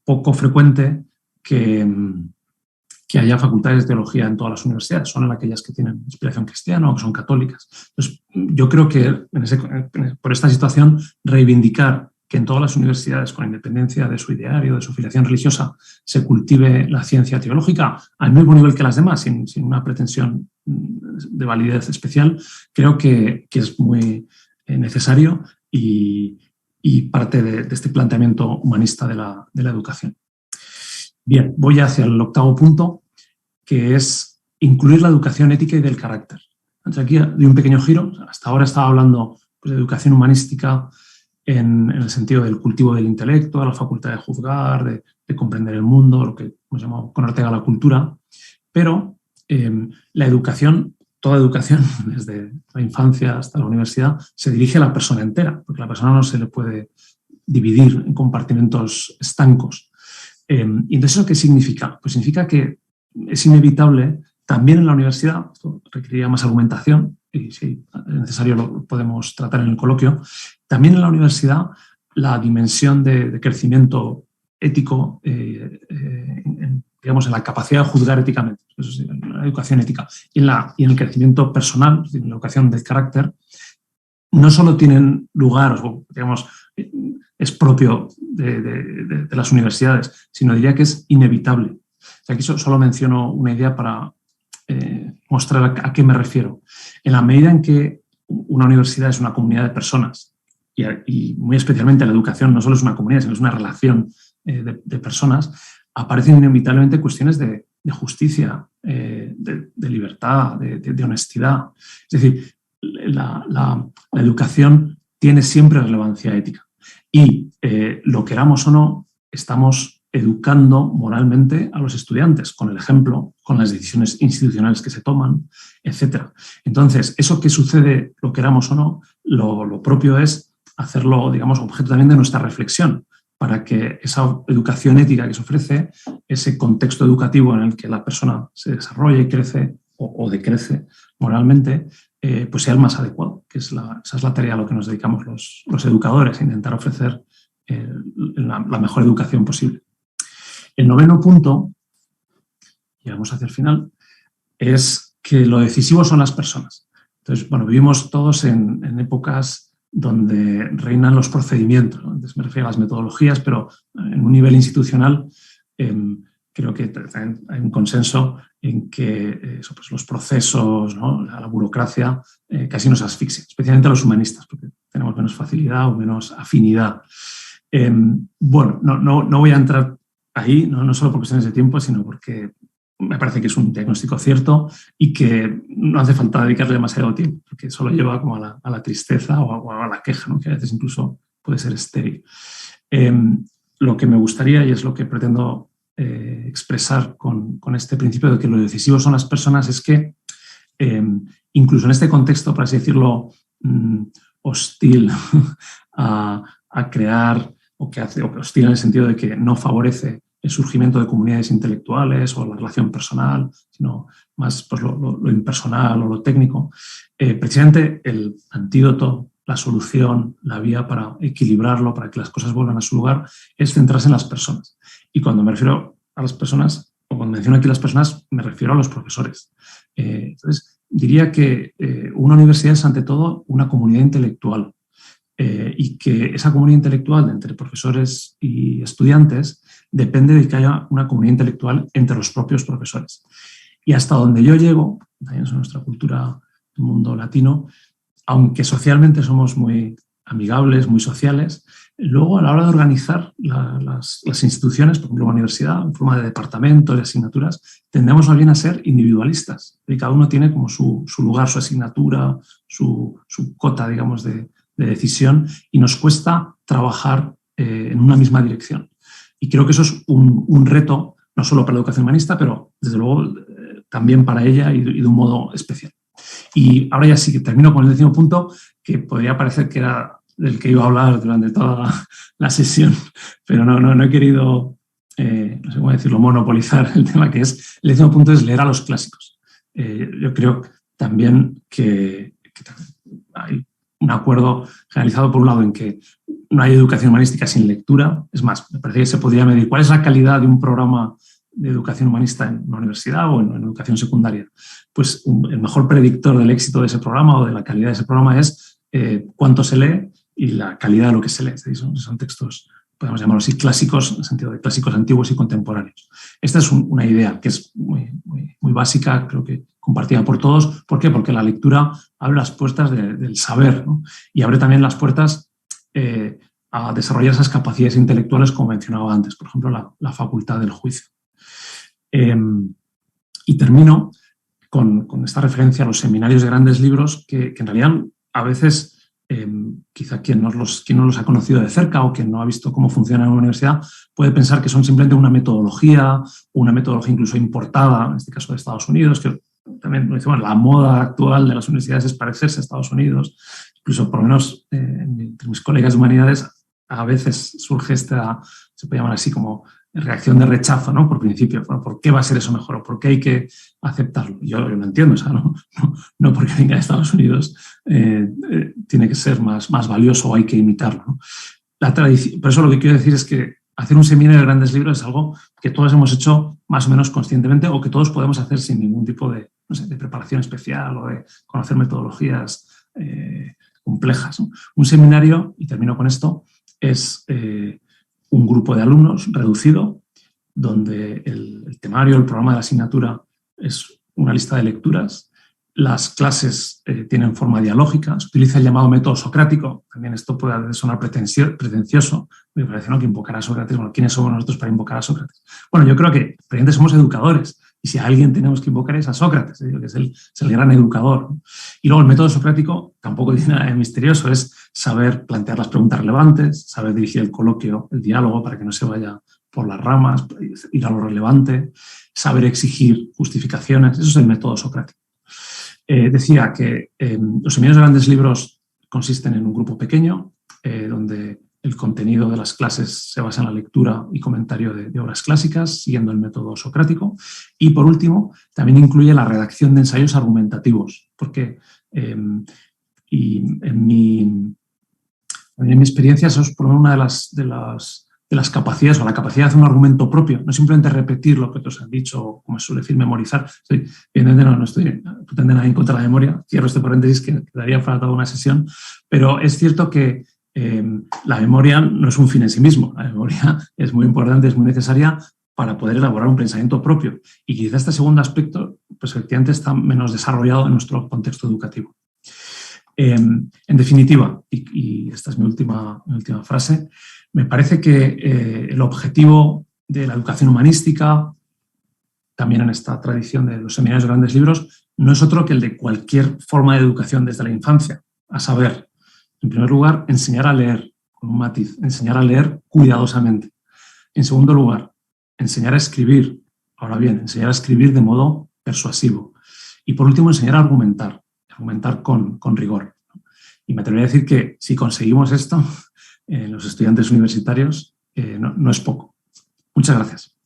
poco frecuente que haya facultades de teología en todas las universidades, son aquellas que tienen inspiración cristiana o que son católicas. Entonces, yo creo que por esta situación reivindicar que en todas las universidades, con independencia de su ideario, de su filiación religiosa, se cultive la ciencia teológica al mismo nivel que las demás, sin una pretensión de validez especial, creo que es muy necesario y parte de este planteamiento humanista de la educación. Bien, voy hacia el octavo punto, que es incluir la educación ética y del carácter. Entonces, aquí doy un pequeño giro. Hasta ahora estaba hablando de educación humanística en el sentido del cultivo del intelecto, de la facultad de juzgar, de comprender el mundo, lo que hemos llamado con Ortega la cultura. Pero la educación, toda educación, desde la infancia hasta la universidad, se dirige a la persona entera, porque la persona no se le puede dividir en compartimentos estancos. Y entonces, ¿eso qué significa? Pues significa que es inevitable también en la universidad, esto requeriría más argumentación, y si es necesario lo podemos tratar en el coloquio, también en la universidad la dimensión de crecimiento ético, digamos, en la capacidad de juzgar éticamente, eso sí, en la educación ética, y en el crecimiento personal, en la educación del carácter, no solo tienen lugar, o digamos, es propio de las universidades, sino diría que es inevitable. O sea, aquí solo menciono una idea para mostrar a qué me refiero. En la medida en que una universidad es una comunidad de personas, y muy especialmente la educación no solo es una comunidad, sino es una relación de personas, aparecen inevitablemente cuestiones de justicia, de libertad, de honestidad. Es decir, la educación tiene siempre relevancia ética. Y lo queramos o no, estamos educando moralmente a los estudiantes, con el ejemplo, con las decisiones institucionales que se toman, etc. Entonces, eso que sucede, lo queramos o no, lo propio es hacerlo, digamos, objeto también de nuestra reflexión, para que esa educación ética que se ofrece, ese contexto educativo en el que la persona se desarrolla y crece o decrece moralmente, pues sea el más adecuado, que esa es la tarea a lo que nos dedicamos los educadores, a intentar ofrecer la mejor educación posible. El 9º punto, y vamos hacia el final, es que lo decisivo son las personas. Entonces, bueno, vivimos todos en épocas donde reinan los procedimientos, ¿no? Entonces me refiero a las metodologías, pero en un nivel institucional creo que hay un consenso en que pues los procesos, ¿no? la burocracia casi nos asfixia, especialmente a los humanistas, porque tenemos menos facilidad o menos afinidad. Bueno, no voy a entrar ahí, no solo por cuestiones de tiempo, sino porque me parece que es un diagnóstico cierto y que no hace falta dedicarle demasiado tiempo, porque solo lleva como a la tristeza o a la queja, ¿no? Que a veces incluso puede ser estéril. Lo que me gustaría, y es lo que pretendo expresar con este principio de que lo decisivo son las personas, es que incluso en este contexto, por así decirlo, hostil a crear, o que hostil en el sentido de que no favorece el surgimiento de comunidades intelectuales o la relación personal, sino más pues, lo impersonal o lo técnico. Precisamente el antídoto, la solución, la vía para equilibrarlo, para que las cosas vuelvan a su lugar, es centrarse en las personas. Y cuando me refiero a las personas, o cuando menciono aquí las personas, me refiero a los profesores. Entonces, diría que una universidad es ante todo una comunidad intelectual y que esa comunidad intelectual entre profesores y estudiantes depende de que haya una comunidad intelectual entre los propios profesores. Y hasta donde yo llego, también es nuestra cultura del mundo latino, aunque socialmente somos muy amigables, muy sociales, luego a la hora de organizar las instituciones, por ejemplo la universidad, en forma de departamentos y asignaturas, tendemos más bien a ser individualistas. Y cada uno tiene como su lugar, su asignatura, su cota, digamos, de decisión, y nos cuesta trabajar en una misma dirección. Y creo que eso es un reto, no solo para la educación humanista, pero desde luego también para ella y de un modo especial. Y ahora ya sí que termino con el 10º punto, que podría parecer que era del que iba a hablar durante toda la sesión, pero no he querido, no sé cómo decirlo, monopolizar el tema, que es, el 10º punto es leer a los clásicos. Yo creo también que hay un acuerdo generalizado, por un lado, en que no hay educación humanística sin lectura. Es más, me parece que se podría medir cuál es la calidad de un programa de educación humanista en una universidad o en educación secundaria. Pues el mejor predictor del éxito de ese programa o de la calidad de ese programa es cuánto se lee y la calidad de lo que se lee. Son textos, podemos llamarlos así, clásicos, en el sentido de clásicos antiguos y contemporáneos. Esta es una idea que es muy básica, creo que compartida por todos. ¿Por qué? Porque la lectura abre las puertas del saber, ¿no? Y abre también las puertas a desarrollar esas capacidades intelectuales, como mencionaba antes, por ejemplo, la facultad del juicio. Y termino con esta referencia a los seminarios de grandes libros que en realidad a veces quizá quien no los ha conocido de cerca o quien no ha visto cómo funciona en una universidad puede pensar que son simplemente una metodología incluso importada, en este caso de Estados Unidos, que también decimos, la moda actual de las universidades es parecerse a Estados Unidos. Incluso, por lo menos, entre mis colegas de humanidades, a veces surge esta, se puede llamar así como reacción de rechazo, ¿no? Por principio, bueno, ¿por qué va a ser eso mejor o por qué hay que aceptarlo? Yo lo entiendo, o sea, no porque venga de Estados Unidos tiene que ser más valioso o hay que imitarlo, ¿no? La tradición, por eso lo que quiero decir es que hacer un seminario de grandes libros es algo que todos hemos hecho más o menos conscientemente o que todos podemos hacer sin ningún tipo de preparación especial o de conocer metodologías complejas, ¿no? Un seminario, y termino con esto, es un grupo de alumnos reducido, donde el temario, el programa de la asignatura es una lista de lecturas. Las clases tienen forma dialógica, se utiliza el llamado método socrático. También esto puede sonar pretencioso, me parece, ¿no?, que invocar a Sócrates. Bueno, ¿quiénes somos nosotros para invocar a Sócrates? Bueno, yo creo que precisamente somos educadores, y si a alguien tenemos que invocar es a Sócrates, que es el gran educador, ¿no? Y luego el método socrático tampoco tiene nada de misterioso, es saber plantear las preguntas relevantes, saber dirigir el coloquio, el diálogo, para que no se vaya por las ramas, ir a lo relevante, saber exigir justificaciones. Eso es el método socrático. Decía que los seminarios de grandes libros consisten en un grupo pequeño, donde el contenido de las clases se basa en la lectura y comentario de obras clásicas, siguiendo el método socrático. Y, por último, también incluye la redacción de ensayos argumentativos, porque y en mi experiencia eso es por una de las capacidades, o la capacidad de hacer un argumento propio, no simplemente repetir lo que otros han dicho, o como se suele decir, memorizar. Evidentemente no estoy pretende nada en contra de la memoria, cierro este paréntesis que quedaría para toda una sesión, pero es cierto que la memoria no es un fin en sí mismo, la memoria es muy importante, es muy necesaria para poder elaborar un pensamiento propio. Y quizá este segundo aspecto, pues efectivamente está menos desarrollado en nuestro contexto educativo. En definitiva, y esta es mi última frase, me parece que el objetivo de la educación humanística, también en esta tradición de los seminarios de grandes libros, no es otro que el de cualquier forma de educación desde la infancia, a saber, en primer lugar, enseñar a leer, con un matiz, enseñar a leer cuidadosamente. En segundo lugar, enseñar a escribir, ahora bien, enseñar a escribir de modo persuasivo. Y por último, enseñar a argumentar con rigor. Y me atrevería a decir que si conseguimos esto, los estudiantes universitarios, no es poco. Muchas gracias.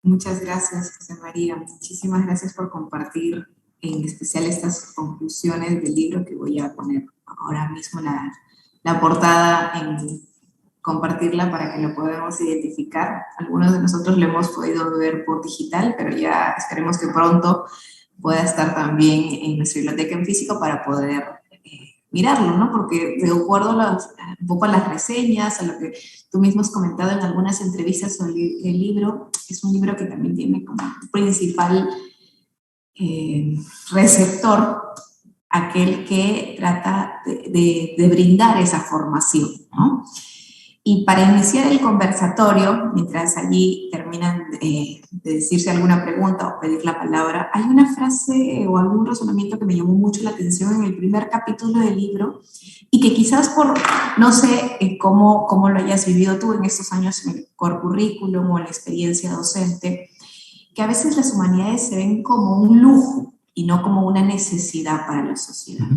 Muchas gracias, José María. Muchísimas gracias por compartir en especial estas conclusiones del libro, que voy a poner ahora mismo la portada en compartirla para que lo podamos identificar. Algunos de nosotros lo hemos podido ver por digital, pero ya esperemos que pronto pueda estar también en nuestra biblioteca en físico para poder mirarlo, ¿no? Porque de acuerdo un poco a las reseñas, a lo que tú mismo has comentado en algunas entrevistas sobre el libro, es un libro que también tiene como principal receptor aquel que trata de brindar esa formación, ¿no? Y para iniciar el conversatorio, mientras allí terminan de decirse alguna pregunta o pedir la palabra, hay una frase o algún razonamiento que me llamó mucho la atención en el primer capítulo del libro y que quizás por, no sé cómo lo hayas vivido tú en estos años en el core curriculum o en la experiencia docente, que a veces las humanidades se ven como un lujo y no como una necesidad para la sociedad.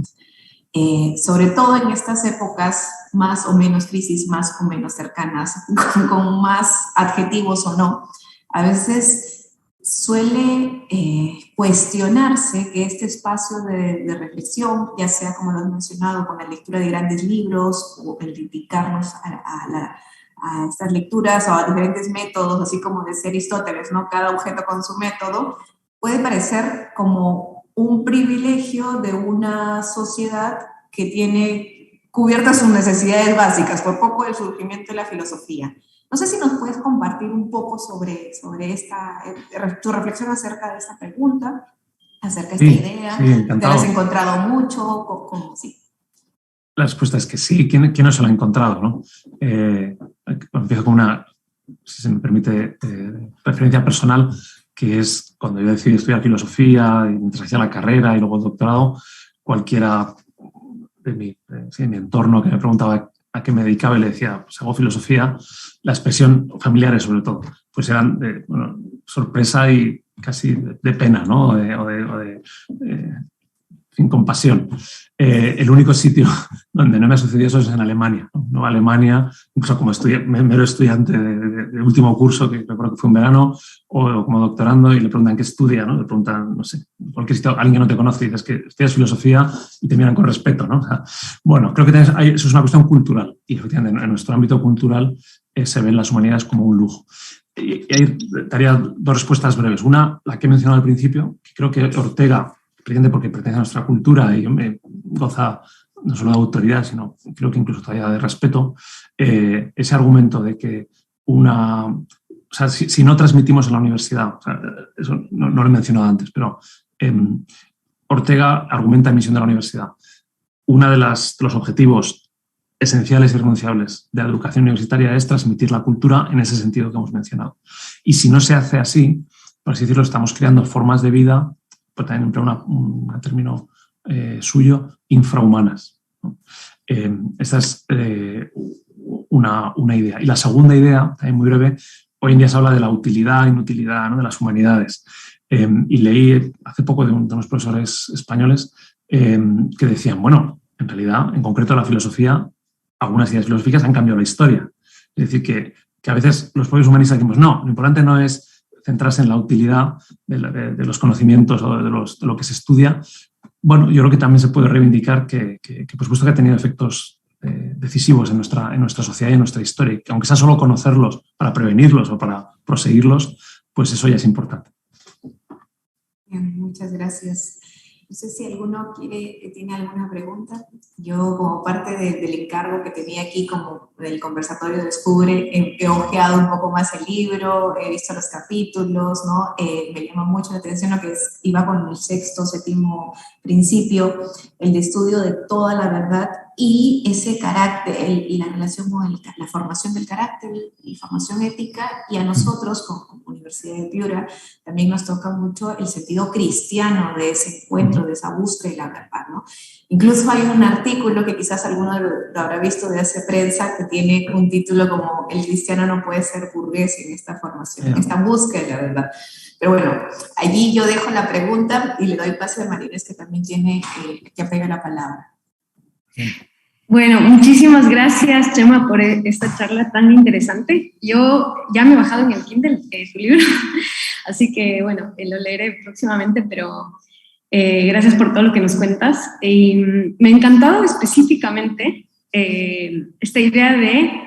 Sobre todo en estas épocas más o menos crisis, más o menos cercanas, con más adjetivos o no, a veces suele cuestionarse que este espacio de reflexión, ya sea como lo has mencionado, con la lectura de grandes libros o el dedicarnos a estas lecturas o a diferentes métodos, así como decía Aristóteles, ¿no? Cada objeto con su método, puede parecer como un privilegio de una sociedad que tiene cubiertas sus necesidades básicas, por poco el surgimiento de la filosofía. No sé si nos puedes compartir un poco sobre tu reflexión acerca de esta pregunta, acerca de esta idea. Sí, encantado. ¿Te la has encontrado mucho? ¿Cómo? Sí. La respuesta es que sí. ¿Quién no se lo ha encontrado, no? Empiezo con una, si se me permite, referencia personal, que es cuando yo decidí estudiar filosofía, y mientras hacía la carrera y luego el doctorado, cualquiera de mi entorno que me preguntaba a qué me dedicaba y le decía, pues hago filosofía, la expresión, familiares sobre todo, pues eran de sorpresa y casi de pena, ¿no? Sin compasión. El único sitio donde no me ha sucedido eso es en Alemania, ¿no? Nueva Alemania, incluso como mero estudiante de último curso, que recuerdo que fue un verano, o como doctorando, y le preguntan qué estudia, ¿no? Le preguntan, no sé, cualquier sitio, alguien que no te conoce y dices que estudias filosofía y te miran con respeto, ¿no? O sea, bueno, creo que eso es una cuestión cultural y efectivamente en nuestro ámbito cultural se ven las humanidades como un lujo. Y ahí daría dos respuestas breves. Una, la que he mencionado al principio, que creo que Ortega, porque pertenece a nuestra cultura y me goza no solo de autoridad, sino creo que incluso todavía de respeto, ese argumento de que si no transmitimos en la universidad, eso no lo he mencionado antes, pero Ortega argumenta en Misión de la Universidad. Uno de los objetivos esenciales y renunciables de la educación universitaria es transmitir la cultura en ese sentido que hemos mencionado. Y si no se hace así, por así decirlo, estamos creando formas de vida, pues también emplea un término suyo, infrahumanas, ¿no? Esta es una idea. Y la segunda idea, también muy breve, hoy en día se habla de la utilidad e inutilidad, ¿no?, de las humanidades. Y leí hace poco de unos profesores españoles que decían, bueno, en realidad, en concreto la filosofía, algunas ideas filosóficas han cambiado la historia. Es decir, que a veces los propios humanistas decimos, no, lo importante no es centrarse en la utilidad de los conocimientos o de lo que se estudia. Bueno, yo creo que también se puede reivindicar que por supuesto que ha tenido efectos decisivos en nuestra sociedad y en nuestra historia, y que aunque sea solo conocerlos para prevenirlos o para proseguirlos, pues eso ya es importante. Bien, muchas gracias. No sé si alguno tiene alguna pregunta. Yo, como parte del encargo que tenía aquí, como del conversatorio Descubre, he ojeado un poco más el libro, he visto los capítulos, ¿no? Me llama mucho la atención lo que iba con el séptimo principio, el de estudio de toda la verdad y ese carácter y la relación con la formación del carácter y formación ética. Y a nosotros, como Universidad de Piura, también nos toca mucho el sentido cristiano de ese encuentro, de esa búsqueda de la verdad, ¿no? Incluso hay un artículo que quizás alguno lo habrá visto de Hace Prensa, que tiene un título como "El cristiano no puede ser burgués en esta formación, en esta búsqueda de la verdad". Pero bueno, allí yo dejo la pregunta y le doy paso a María Inés, que también tiene que apega la palabra. Bueno, muchísimas gracias, Chema, por esta charla tan interesante. Yo ya me he bajado en el Kindle su libro, así que, bueno, lo leeré próximamente, pero gracias por todo lo que nos cuentas. Me ha encantado específicamente esta idea de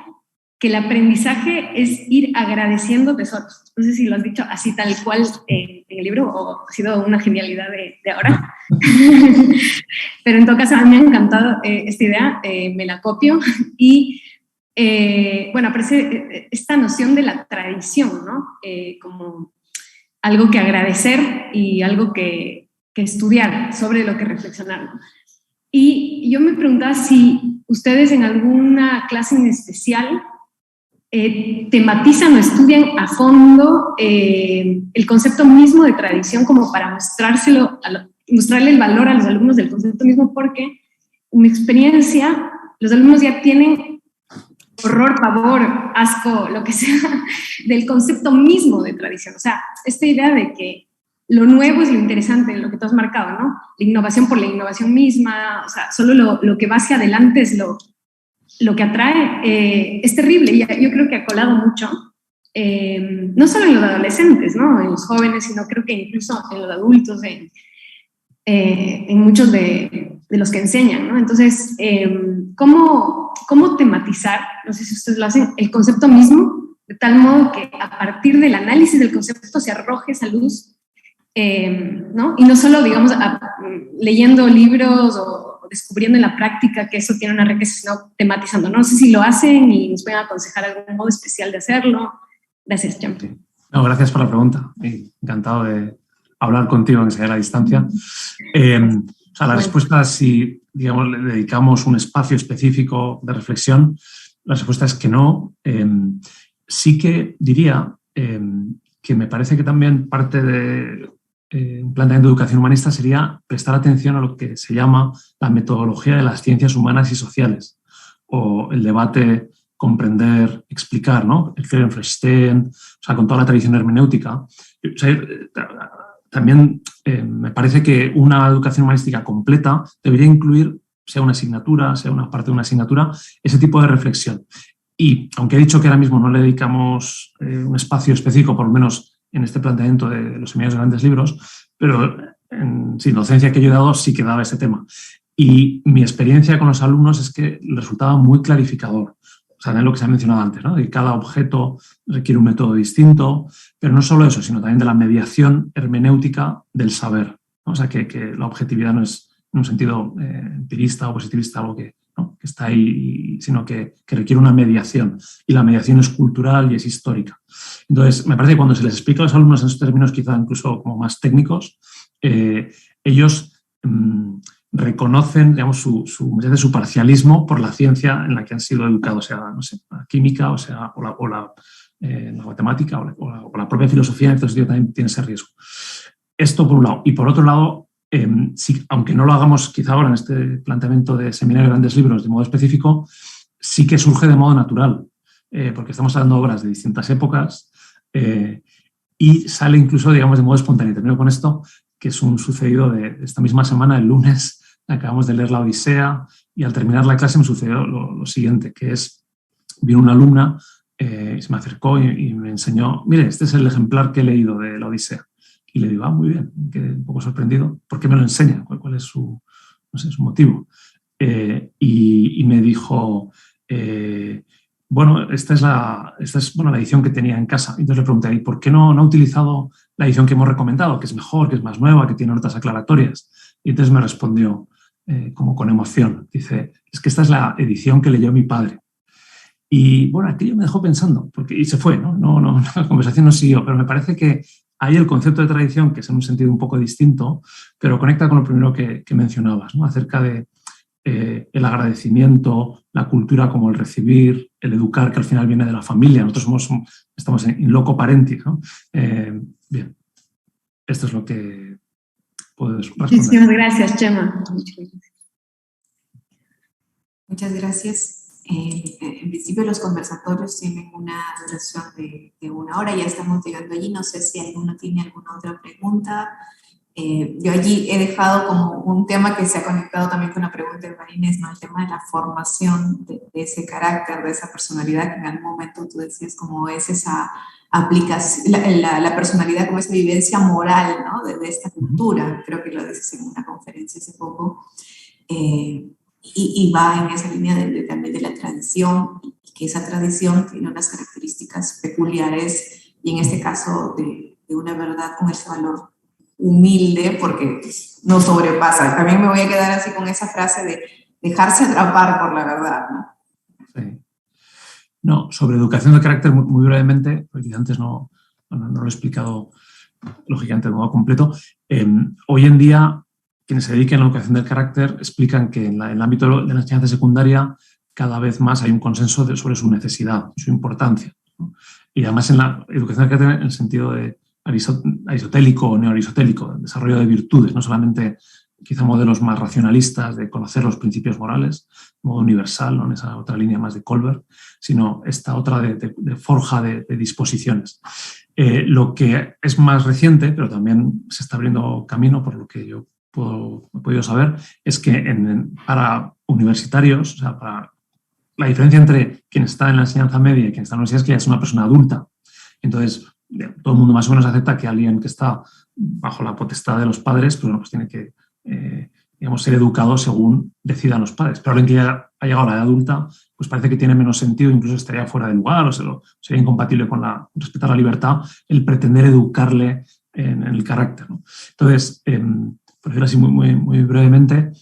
que el aprendizaje es ir agradeciendo tesoros. No sé si lo has dicho así tal cual en el libro o ha sido una genialidad de ahora. Pero en todo caso, a mí me ha encantado esta idea, me la copio. Y bueno, aparece esta noción de la tradición, ¿no? Como algo que agradecer y algo que estudiar, sobre lo que reflexionar, ¿no? Y yo me preguntaba si ustedes en alguna clase en especial tematizan o estudian a fondo el concepto mismo de tradición, como para mostrarle el valor a los alumnos del concepto mismo, porque en mi experiencia los alumnos ya tienen horror, pavor, asco, lo que sea, del concepto mismo de tradición. O sea, esta idea de que lo nuevo es lo interesante, lo que tú has marcado, ¿no? La innovación por la innovación misma, o sea, solo lo que va hacia adelante es lo que atrae. Es terrible, y yo creo que ha colado mucho, no solo en los adolescentes, ¿no?, en los jóvenes, sino creo que incluso en los adultos, en muchos de los que enseñan, ¿no? Entonces, ¿cómo tematizar, no sé si ustedes lo hacen, el concepto mismo, de tal modo que a partir del análisis del concepto se arroje esa luz, ¿no? Y no solo, digamos, leyendo libros o descubriendo en la práctica que eso tiene una riqueza, sino tematizando. No sé si lo hacen y nos pueden aconsejar algún modo especial de hacerlo. Gracias, Chema. No, gracias por la pregunta. Encantado de hablar contigo, aunque sea a la distancia. O sea, la respuesta, si, digamos, le dedicamos un espacio específico de reflexión, la respuesta es que no. Sí que diría que me parece que también parte de un planteamiento de educación humanista sería prestar atención a lo que se llama la metodología de las ciencias humanas y sociales, o el debate, comprender, explicar, ¿no? El Felsenstein, o sea, con toda la tradición hermenéutica. O sea, también me parece que una educación humanística completa debería incluir, sea una asignatura, sea una parte de una asignatura, ese tipo de reflexión. Y aunque he dicho que ahora mismo no le dedicamos un espacio específico, por lo menos en este planteamiento de los seminarios de grandes libros, pero en docencia que yo he dado sí que daba ese tema. Y mi experiencia con los alumnos es que resultaba muy clarificador. O sea, en lo que se ha mencionado antes, ¿no? Y cada objeto requiere un método distinto, pero no solo eso, sino también de la mediación hermenéutica del saber, ¿no? O sea, que la objetividad no es en un sentido empirista o positivista, algo que está ahí, sino que requiere una mediación. Y la mediación es cultural y es histórica. Entonces, me parece que cuando se les explica a los alumnos en esos términos quizá incluso como más técnicos, ellos reconocen, digamos, su parcialismo por la ciencia en la que han sido educados, sea, no sé, la química, o la matemática, o la propia filosofía. En este sentido también tiene ese riesgo. Esto por un lado. Y por otro lado, sí, aunque no lo hagamos quizá ahora en este planteamiento de seminario de grandes libros de modo específico, sí que surge de modo natural, porque estamos hablando de obras de distintas épocas y sale incluso, digamos, de modo espontáneo. Termino con esto, que es un sucedido de esta misma semana, el lunes, acabamos de leer la Odisea y al terminar la clase me sucedió lo siguiente, que es, vino una alumna, se me acercó y me enseñó, mire, este es el ejemplar que he leído de la Odisea. Y le digo, muy bien, quedé un poco sorprendido. ¿Por qué me lo enseña? ¿Cuál es su motivo? Y me dijo, bueno, esta es la edición que tenía en casa. Entonces le pregunté, ¿y por qué no ha utilizado la edición que hemos recomendado, que es mejor, que es más nueva, que tiene notas aclaratorias? Y entonces me respondió, como con emoción, dice, es que esta es la edición que leyó mi padre. Y bueno, aquello me dejó pensando, y se fue, ¿no? La conversación no siguió, pero me parece que hay el concepto de tradición, que es en un sentido un poco distinto, pero conecta con lo primero que mencionabas, ¿no? Acerca de el agradecimiento, la cultura como el recibir, el educar, que al final viene de la familia. Nosotros estamos in loco parentis, ¿no? Bien, esto es lo que puedo responder. Muchísimas gracias, Chema. Muchas gracias. En principio los conversatorios tienen una duración de 1 hora, ya estamos llegando allí, no sé si alguno tiene alguna otra pregunta. Yo allí he dejado como un tema que se ha conectado también con la pregunta de Marinés, ¿no? El tema de la formación de ese carácter, de esa personalidad, que en algún momento tú decías como es esa aplicación, la personalidad como esa vivencia moral, ¿no? de esta cultura, creo que lo dices en una conferencia hace poco. Y va en esa línea también de la tradición, y que esa tradición tiene unas características peculiares, y en este caso de una verdad con ese valor humilde, porque no sobrepasa. También me voy a quedar así con esa frase de dejarse atrapar por la verdad, ¿no? Sí. No, sobre educación de carácter, muy brevemente, porque antes no lo he explicado lógicamente de modo completo. Hoy en día, quienes se dediquen a la educación del carácter explican que en el ámbito de la enseñanza secundaria cada vez más hay un consenso sobre su necesidad y su importancia, ¿no? Y además en la educación del carácter en el sentido de aristotélico o neoaristotélico, el desarrollo de virtudes, no solamente quizá modelos más racionalistas de conocer los principios morales, de modo universal, ¿no? En esa otra línea más de Colbert, sino esta otra de forja de disposiciones. Lo que es más reciente, pero también se está abriendo camino por lo que yo he podido saber, es que para universitarios, o sea, para la diferencia entre quien está en la enseñanza media y quien está en la universidad es que ya es una persona adulta. Entonces, todo el mundo más o menos acepta que alguien que está bajo la potestad de los padres, pues tiene que ser educado según decidan los padres. Pero alguien que ya ha llegado a la edad adulta, pues parece que tiene menos sentido, incluso estaría fuera de lugar o sería incompatible con respetar la libertad, el pretender educarle en el carácter, ¿no? Entonces, por decirlo así muy brevemente,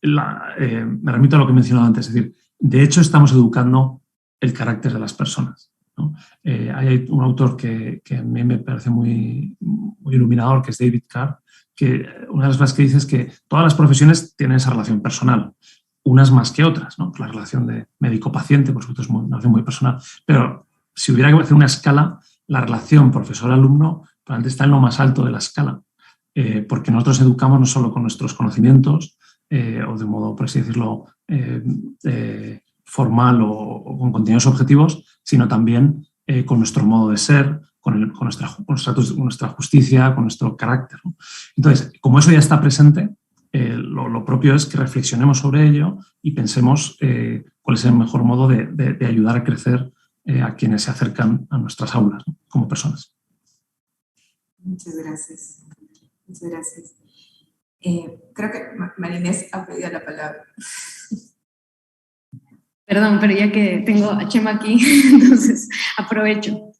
me remito a lo que he mencionado antes, es decir, de hecho estamos educando el carácter de las personas, ¿no? Hay un autor que a mí me parece muy iluminador, que es David Carr, que una de las cosas que dice es que todas las profesiones tienen esa relación personal, unas más que otras, ¿no? La relación de médico-paciente, por supuesto, es una relación muy personal, pero si hubiera que hacer una escala, la relación profesor-alumno probablemente está en lo más alto de la escala, porque nosotros educamos no solo con nuestros conocimientos, o de modo, por así decirlo, formal o con contenidos objetivos, sino también con nuestro modo de ser, con nuestra justicia, con nuestro carácter, ¿no? Entonces, como eso ya está presente, lo propio es que reflexionemos sobre ello y pensemos cuál es el mejor modo de ayudar a crecer a quienes se acercan a nuestras aulas, ¿no? Como personas. Muchas gracias. Muchas gracias. Creo que Marinés ha pedido la palabra. Perdón, pero ya que tengo a Chema aquí, entonces aprovecho.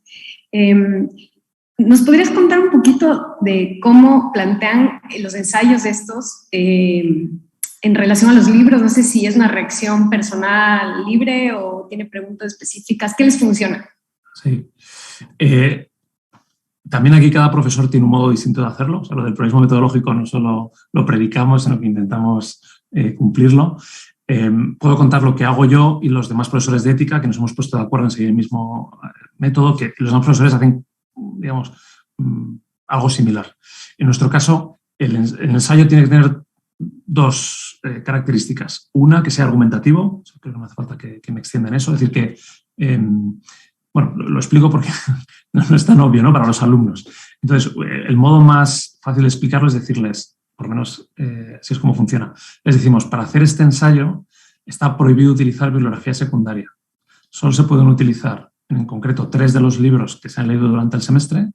¿Nos podrías contar un poquito de cómo plantean los ensayos estos en relación a los libros? No sé si es una reacción personal libre o tiene preguntas específicas. ¿Qué les funciona? Sí. También aquí cada profesor tiene un modo distinto de hacerlo. O sea, lo del pluralismo metodológico no solo lo predicamos, sino que intentamos cumplirlo. Puedo contar lo que hago yo y los demás profesores de ética, que nos hemos puesto de acuerdo en seguir el mismo método, que los demás profesores hacen, digamos, algo similar. En nuestro caso, el ensayo tiene que tener dos características. Una, que sea argumentativo, creo que no hace falta que me extienda en eso, es decir, que, bueno, lo explico porque no es tan obvio, ¿no?, para los alumnos. Entonces, el modo más fácil de explicarlo es decirles, por lo menos así es como funciona. Les decimos, para hacer este ensayo está prohibido utilizar bibliografía secundaria. Solo se pueden utilizar, en concreto, 3 de los libros que se han leído durante el semestre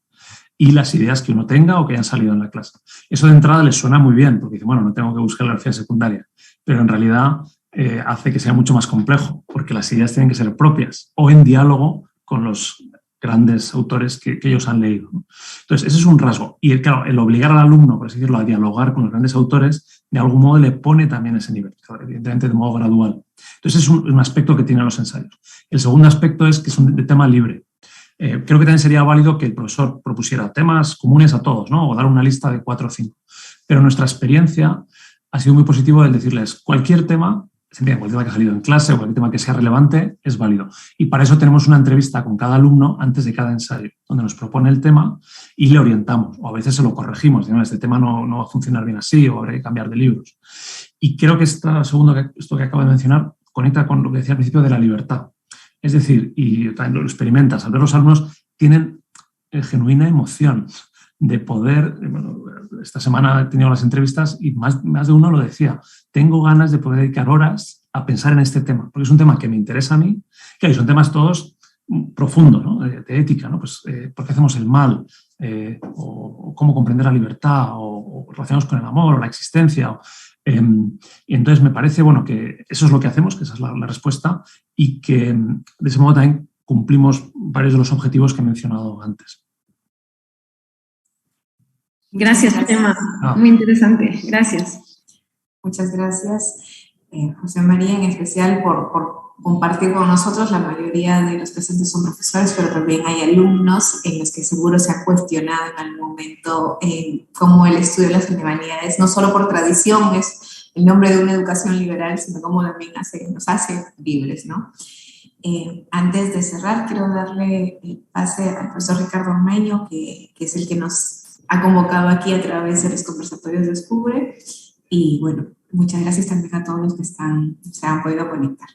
y las ideas que uno tenga o que hayan salido en la clase. Eso de entrada les suena muy bien, porque dicen, bueno, no tengo que buscar bibliografía secundaria, pero en realidad hace que sea mucho más complejo, porque las ideas tienen que ser propias o en diálogo con los grandes autores que ellos han leído, ¿no? Entonces, ese es un rasgo. Y claro, el obligar al alumno, por así decirlo, a dialogar con los grandes autores, de algún modo le pone también ese nivel, evidentemente de modo gradual. Entonces, es un aspecto que tienen los ensayos. El segundo aspecto es que son de tema libre. Creo que también sería válido que el profesor propusiera temas comunes a todos, ¿no?, o dar una lista de 4 o 5. Pero nuestra experiencia ha sido muy positiva el decirles cualquier tema que ha salido en clase o cualquier tema que sea relevante es válido. Y para eso tenemos una entrevista con cada alumno antes de cada ensayo, donde nos propone el tema y le orientamos. O a veces se lo corregimos, digamos, este tema no va a funcionar bien así o habrá que cambiar de libros. Y creo que esto que acabo de mencionar conecta con lo que decía al principio de la libertad. Es decir, y también lo experimentas, al ver los alumnos tienen genuina emoción de poder. Bueno, esta semana he tenido las entrevistas y más de uno lo decía, tengo ganas de poder dedicar horas a pensar en este tema, porque es un tema que me interesa a mí, que son temas todos profundos, ¿no?, de ética, ¿no? Pues, ¿por qué hacemos el mal? O cómo comprender la libertad, o relacionados con el amor, o la existencia. Y entonces me parece, bueno, que eso es lo que hacemos, que esa es la respuesta, y que de ese modo también cumplimos varios de los objetivos que he mencionado antes. Gracias, Chema. Muy interesante. Gracias. Muchas gracias, José María, en especial por compartir con nosotros. La mayoría de los presentes son profesores, pero también hay alumnos en los que seguro se ha cuestionado en algún momento cómo el estudio de las humanidades, no solo por tradición, es el nombre de una educación liberal, sino cómo también nos hace libres, ¿no? Antes de cerrar, quiero darle el pase al profesor Ricardo Ormeño, que es el que nos ha convocado aquí a través de los conversatorios Descubre. Y bueno, muchas gracias también a todos los que se han podido conectar.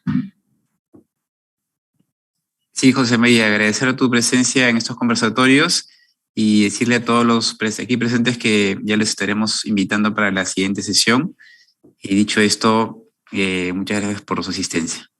Sí, José María, agradecer tu presencia en estos conversatorios y decirle a todos los aquí presentes que ya les estaremos invitando para la siguiente sesión. Y dicho esto, muchas gracias por su asistencia.